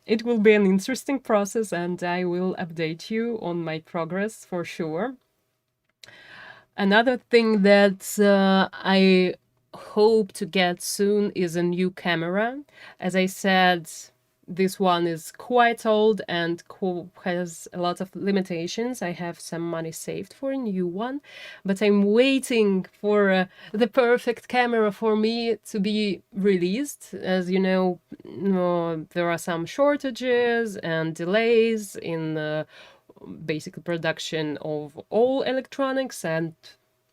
it will be an interesting process and I will update you on my progress for sure. Another thing that I hope to get soon is a new camera. As I said, this one is quite old and has a lot of limitations. I have some money saved for a new one, but I'm waiting for the perfect camera for me to be released. As you know, there are some shortages and delays in basic production of all electronics and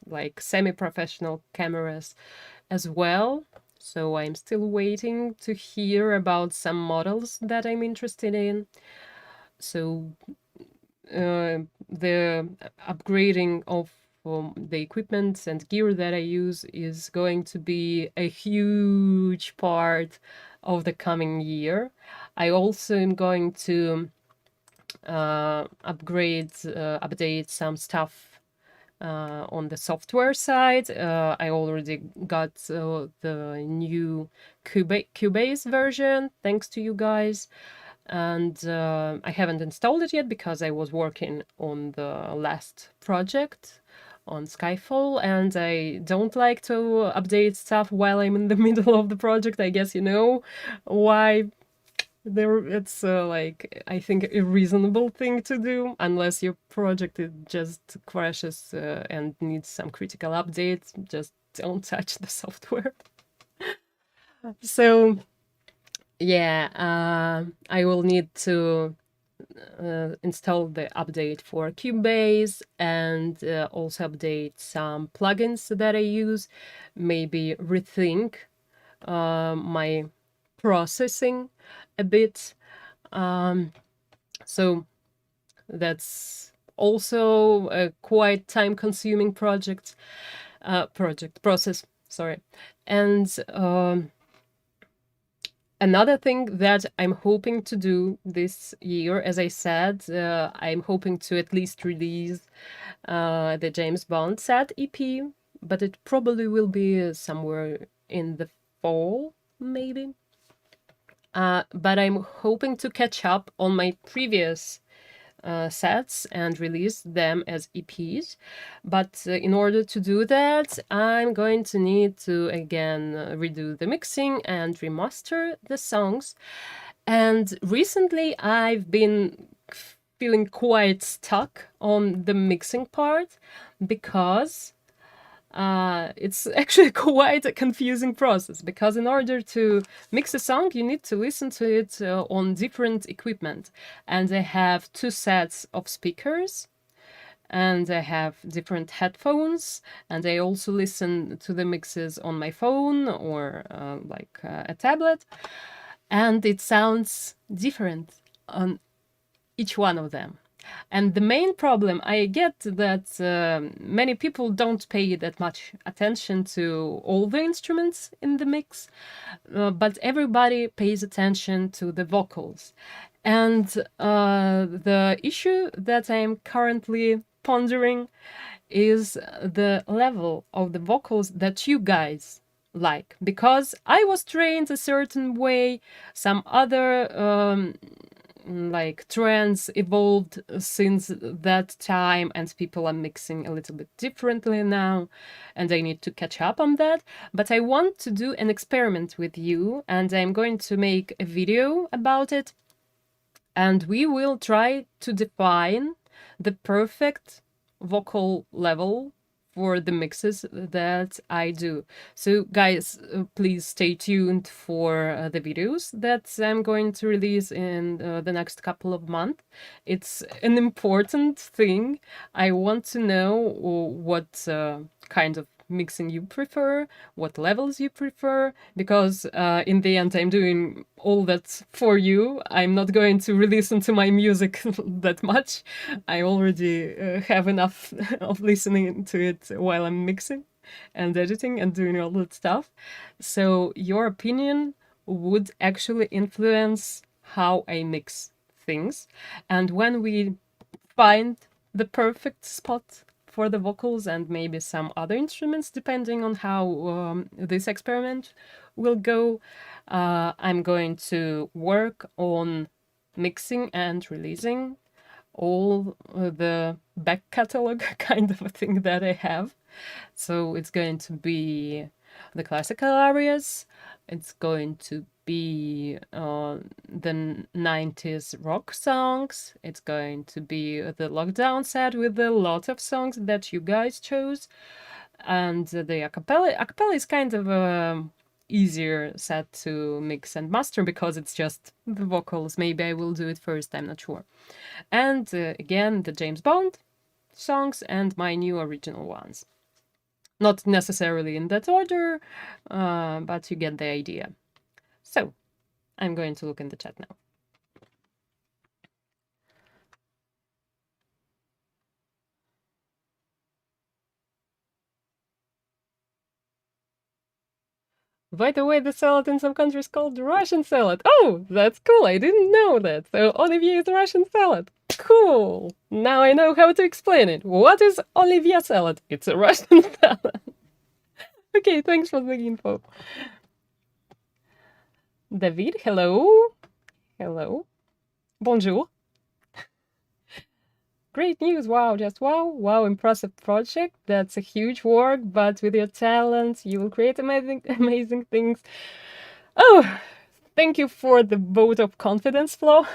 like semi-professional cameras as well. So I'm still waiting to hear about some models that I'm interested in. So the upgrading of the equipment and gear that I use is going to be a huge part of the coming year. I also am going to update some stuff on the software side. I already got the new Cubase version, thanks to you guys. And I haven't installed it yet because I was working on the last project on Skyfall, and I don't like to update stuff while I'm in the middle of the project. I guess you know why. It's like I think a reasonable thing to do unless your project it just crashes and needs some critical updates. Just don't touch the software. So yeah, I will need to install the update for Cubase and also update some plugins that I use. Maybe rethink my processing a bit. So that's also a quite time-consuming process. Sorry, and another thing that I'm hoping to do this year, as I said, I'm hoping to at least release the James Bond set EP, but it probably will be somewhere in the fall, maybe. But I'm hoping to catch up on my previous sets and release them as EPs. But in order to do that, I'm going to need to again redo the mixing and remaster the songs. And recently I've been feeling quite stuck on the mixing part because it's actually quite a confusing process, because in order to mix a song, you need to listen to it on different equipment. And I have two sets of speakers, and I have different headphones, and I also listen to the mixes on my phone or a tablet, and it sounds different on each one of them. And the main problem, I get that many people don't pay that much attention to all the instruments in the mix, but everybody pays attention to the vocals. And the issue that I'm currently pondering is the level of the vocals that you guys like, because I was trained a certain way, some other like trends evolved since that time, and people are mixing a little bit differently now, and I need to catch up on that. But I want to do an experiment with you, and I'm going to make a video about it, and we will try to define the perfect vocal level for the mixes that I do. So guys, please stay tuned for the videos that I'm going to release in the next couple of months. It's an important thing. I want to know what kind of mixing you prefer, what levels you prefer, because in the end I'm doing all that for you. I'm not going to re-listen to my music that much. I already have enough of listening to it while I'm mixing and editing and doing all that stuff. So your opinion would actually influence how I mix things. And when we find the perfect spot for the vocals and maybe some other instruments, depending on how this experiment will go, I'm going to work on mixing and releasing all the back catalog kind of a thing that I have. So it's going to be the classical arias, it's going to be the 90s rock songs, it's going to be the lockdown set with a lot of songs that you guys chose, and the acapella. Acapella is kind of a easier set to mix and master because it's just the vocals. Maybe I will do it first, I'm not sure. And again, the James Bond songs and my new original ones. Not necessarily in that order, but you get the idea. So, I'm going to look in the chat now. By the way, the salad in some countries called Russian salad. Oh, that's cool. I didn't know that. So Olivier is Russian salad. Cool. Now I know how to explain it. What is Olivier salad? It's a Russian salad. Okay, thanks for the info. David, hello. Hello. Bonjour. Great news. Wow, just wow. Wow, impressive project. That's a huge work, but with your talent, you will create amazing, amazing things. Oh, thank you for the vote of confidence, Flo.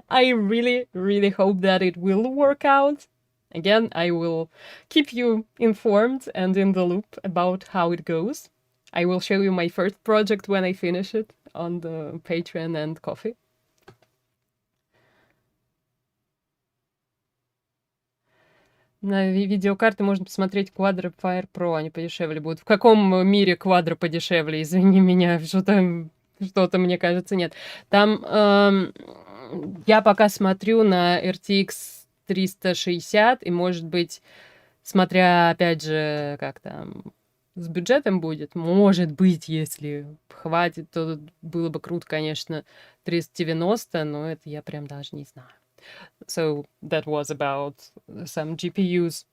I really, really hope that it will work out. Again, I will keep you informed and in the loop about how it goes. I will show you my first project when I finish it on the Patreon and Coffee. На видеокарты можно посмотреть Quadro Fire Pro, они подешевле будут. В каком мире Quadro подешевле? Извини меня, что-то мне кажется, нет. Там я пока смотрю на RTX 360, и, может быть, смотря, опять же, как там с бюджетом будет, может быть, если хватит, то было бы круто, конечно, 390, но это я прям даже не знаю. So that was about some GPUs,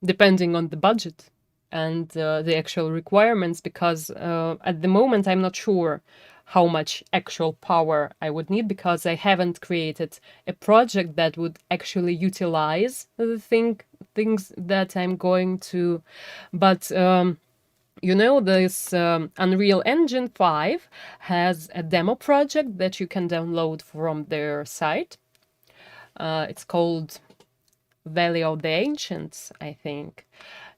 depending on the budget and the actual requirements, because at the moment I'm not sure how much actual power I would need, because I haven't created a project that would actually utilize the things that I'm going to, but you know, this Unreal Engine 5 has a demo project that you can download from their site. It's called Valley of the Ancients, I think.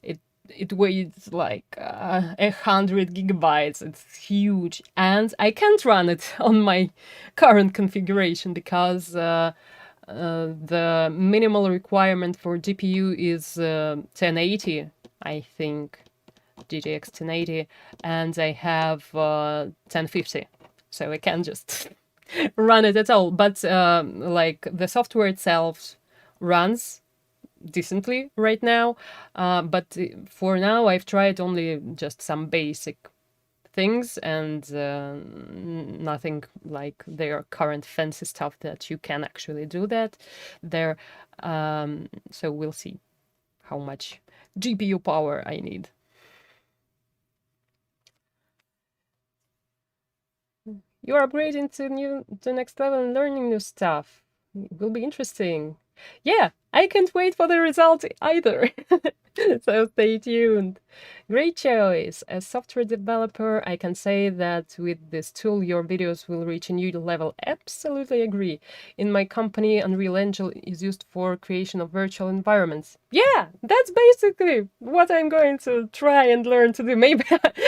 It weighs like 100 gigabytes. It's huge, and I can't run it on my current configuration because the minimal requirement for GPU is 1080, I think. GTX 1080, and I have 1050, so I can't just run it at all. But like the software itself runs decently right now, but for now I've tried only just some basic things and nothing like their current fancy stuff that you can actually do that there. So we'll see how much GPU power I need. You are upgrading to the next level and learning new stuff. It will be interesting. Yeah, I can't wait for the result either. So stay tuned. Great choice. As software developer, I can say that with this tool, your videos will reach a new level. Absolutely agree. In my company, Unreal Engine is used for creation of virtual environments. Yeah, that's basically what I'm going to try and learn to do. Maybe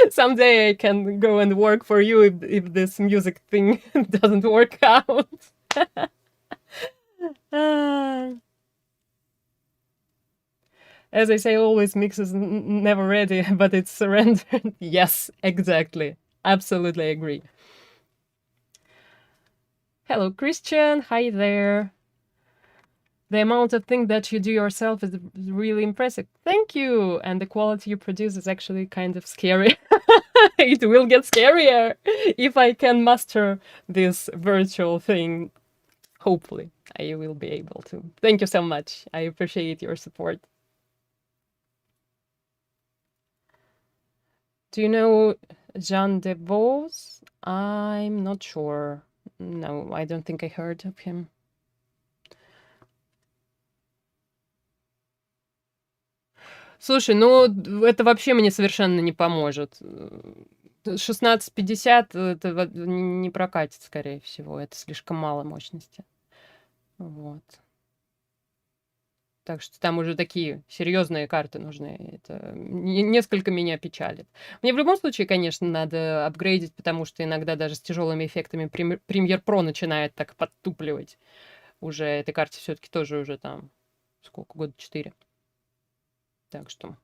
someday I can go and work for you if this music thing doesn't work out. Ah. As I say, always mix is never ready, but it's surrendered. Yes, exactly. Absolutely agree. Hello, Christian. Hi there. The amount of things that you do yourself is really impressive. Thank you. And the quality you produce is actually kind of scary. It will get scarier if I can master this virtual thing. Hopefully, I will be able to. Thank you so much. I appreciate your support. Do you know Jean de Vos? I'm not sure. No, I don't think I heard of him. Слушай, ну это вообще мне совершенно не поможет. 1650 это не прокатит, скорее всего. Это слишком мало мощности. Вот. Так что там уже такие серьезные карты нужны. Это несколько меня печалит. Мне в любом случае, конечно, надо апгрейдить, потому что иногда даже с тяжелыми эффектами Premiere Pro начинает так подтупливать. Уже этой карте все-таки тоже уже там сколько, года 4. Так что...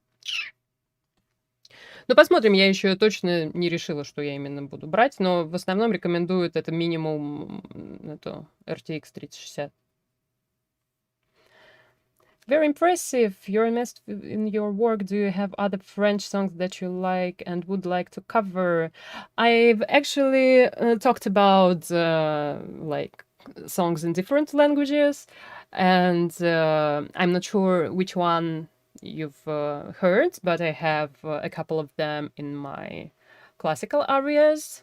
Ну, посмотрим, я еще точно не решила, что я именно буду брать, но в основном рекомендуют это минимум это RTX 3060. Very impressive. You're immersed in your work. Do you have other French songs that you like and would like to cover? I've actually talked about like songs in different languages, and I'm not sure which one you've heard, but I have a couple of them in my classical areas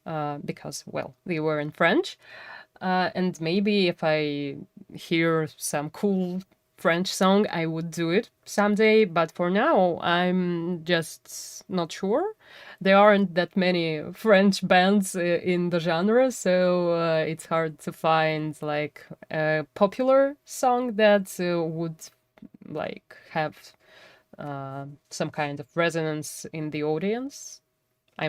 because, well, they were in French. And maybe if I hear some cool French song, I would do it someday. But for now, I'm just not sure. There aren't that many French bands in the genre, so it's hard to find like a popular song that would like have some kind of resonance in the audience. I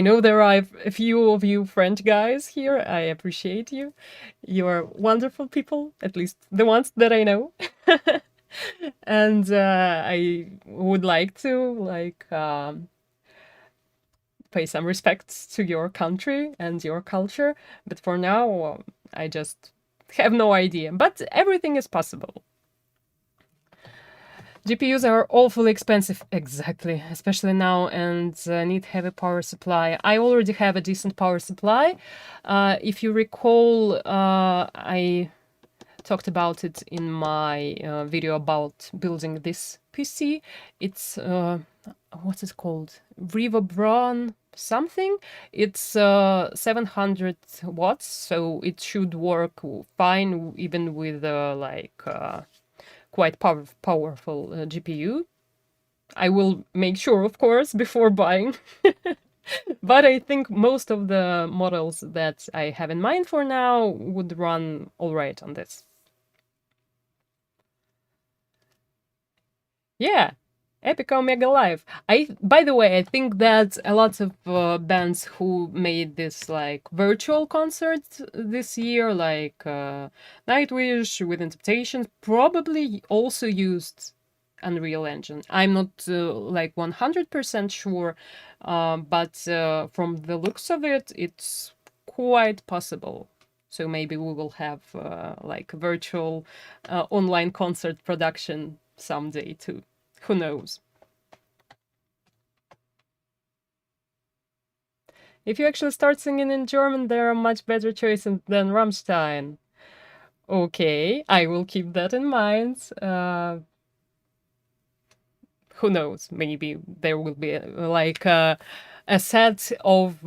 know there are a few of you French guys here. I appreciate you. You are wonderful people, at least the ones that I know. And I would like to pay some respects to your country and your culture, but for now I just have no idea. But everything is possible. GPUs are awfully expensive, exactly, especially now, and need heavy power supply. I already have a decent power supply. If you recall, I talked about it in my video about building this PC. It's, what's it called? Revobron something. It's 700 watts, so it should work fine even with quite powerful GPU. I will make sure, of course, before buying. But I think most of the models that I have in mind for now would run all right on this. Yeah, Epic Omega Live. By the way, I think that a lot of bands who made this like virtual concert this year, like Nightwish with Interpretations, probably also used Unreal Engine. I'm not like 100% sure, but from the looks of it, it's quite possible. So maybe we will have like virtual online concert production someday too. Who knows? If you actually start singing in German, there are much better choices than Rammstein. Okay, I will keep that in mind. Who knows? Maybe there will be like a set of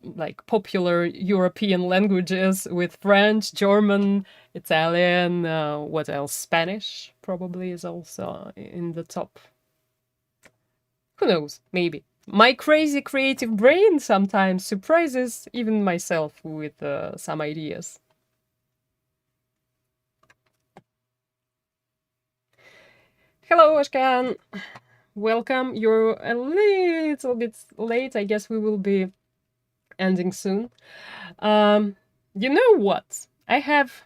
like popular European languages with French, German, Italian, what else? Spanish probably is also in the top. Who knows? Maybe. My crazy creative brain sometimes surprises even myself with some ideas. Hello, Ashkan. Welcome. You're a little bit late. I guess we will be ending soon. You know what? I have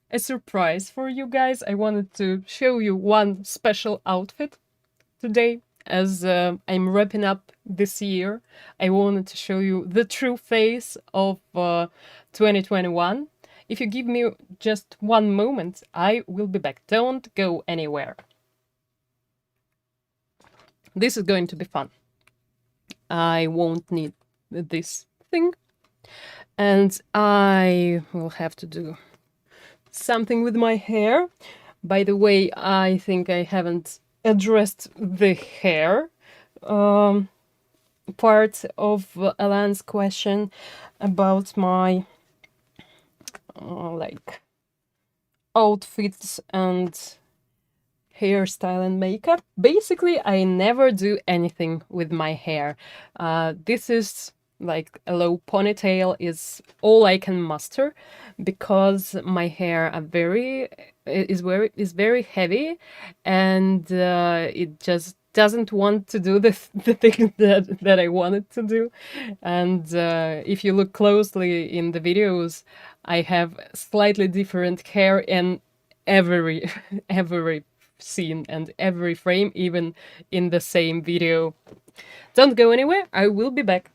a surprise for you guys. I wanted to show you one special outfit today. As I'm wrapping up this year, I wanted to show you the true face of 2021. If you give me just one moment, I will be back. Don't go anywhere. This is going to be fun. I won't need this thing. And I will have to do something with my hair. By the way, I think I haven't addressed the hair part of Alan's question about my like outfits and hairstyle and makeup. Basically, I never do anything with my hair. This is like a low ponytail is all I can muster because my hair is very heavy, and it just doesn't want to do the thing that I wanted to do. And if you look closely in the videos, I have slightly different hair in every every scene and every frame, even in the same video. Don't go anywhere, I will be back.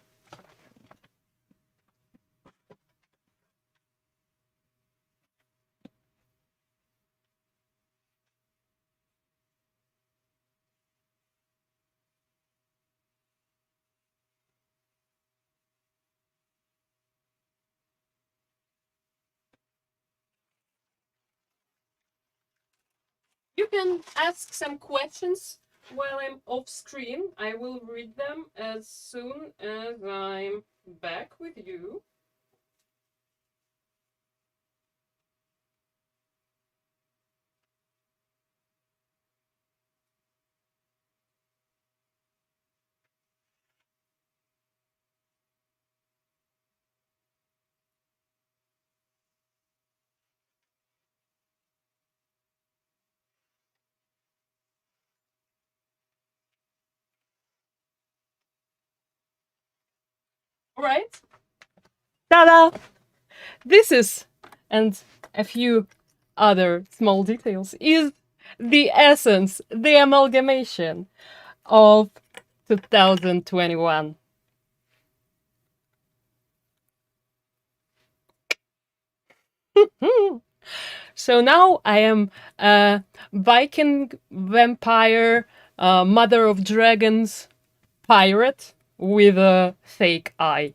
You can ask some questions while I'm off screen. I will read them as soon as I'm back with you. All right. Ta-da! This is, and a few other small details, is the essence, the amalgamation of 2021. So now I am a Viking vampire, mother of dragons pirate with a fake eye.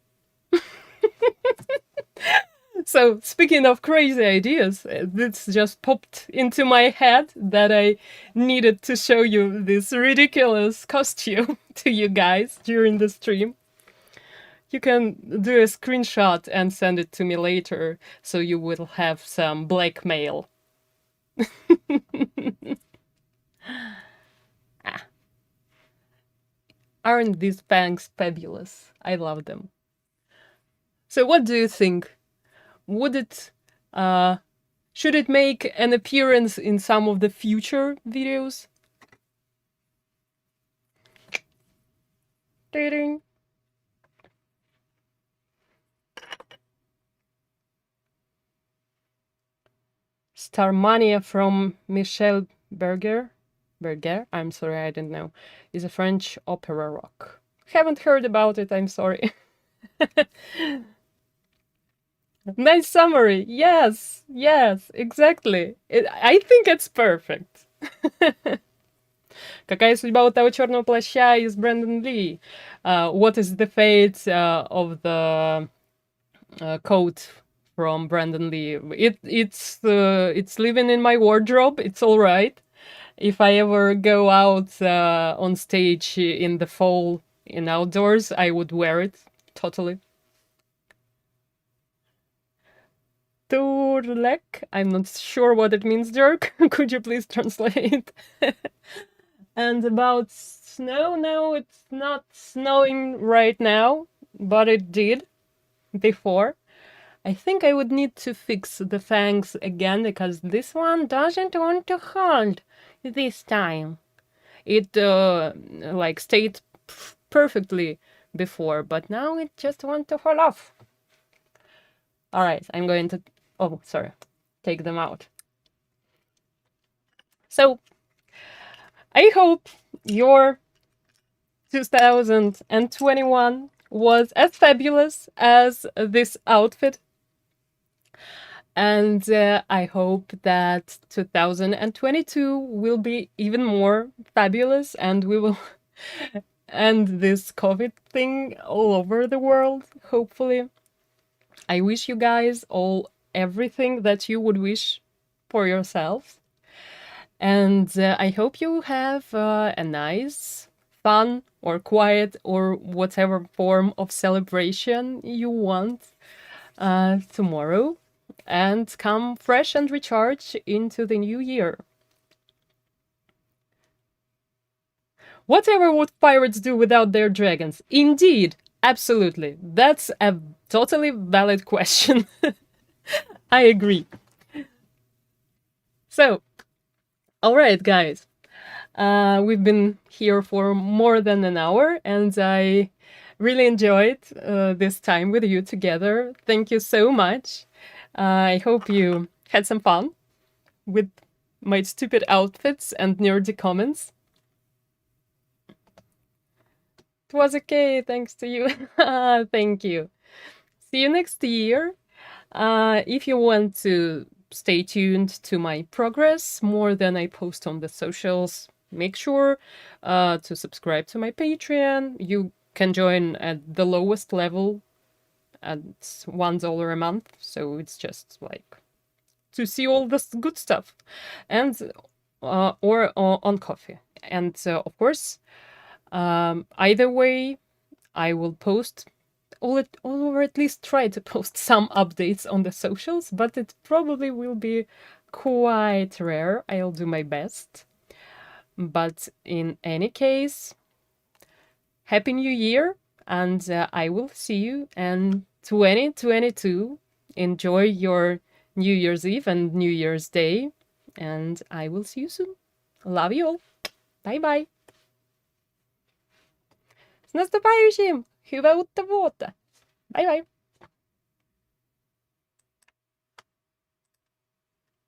So speaking of crazy ideas, this just popped into my head that I needed to show you this ridiculous costume to you guys during the stream. You can do a screenshot and send it to me later, so you will have some blackmail. Aren't these bangs fabulous? I love them. So what do you think? Would it, should it make an appearance in some of the future videos? Ding. Starmania from Michel Berger. I'm sorry, I didn't know. Is a French opera rock. Haven't heard about it, I'm sorry. Nice summary. Yes, exactly. I think it's perfect. Какая судьба у того черного плаща из Brandon Lee? What is the fate of the coat from Brandon Lee? It's living in my wardrobe. It's all right. If I ever go out on stage in the fall in outdoors, I would wear it totally. Revontulet. I'm not sure what it means, Dirk. Could you please translate? And about snow, no, it's not snowing right now, but it did before. I think I would need to fix the fangs again because this one doesn't want to hold this time. It like stayed perfectly before, but now it just wants to fall off. All right, I'm going to, oh, sorry, take them out. So I hope your 2021 was as fabulous as this outfit. And I hope that 2022 will be even more fabulous and we will end this COVID thing all over the world, hopefully. I wish you guys all everything that you would wish for yourselves. And I hope you have a nice, fun, or quiet, or whatever form of celebration you want tomorrow. And come fresh and recharged into the new year. Whatever would pirates do without their dragons? Indeed, absolutely. That's a totally valid question. I agree. So, all right, guys. We've been here for more than an hour, and I really enjoyed this time with you together. Thank you so much. I hope you had some fun with my stupid outfits and nerdy comments. It was okay, thanks to you. Thank you. See you next year. If you want to stay tuned to my progress more than I post on the socials, make sure to subscribe to my Patreon. You can join at the lowest level at $1 a month, so it's just like to see all this good stuff, and or on Coffee. And of course, either way, I will post or at least try to post some updates on the socials, but it probably will be quite rare. I'll do my best. But in any case, Happy New Year, and I will see you in 2022. Enjoy your New Year's Eve and New Year's Day, and I will see you soon. Love you all. Bye-bye. С наступающим! Hyvää uutta vuotta! Bye bye!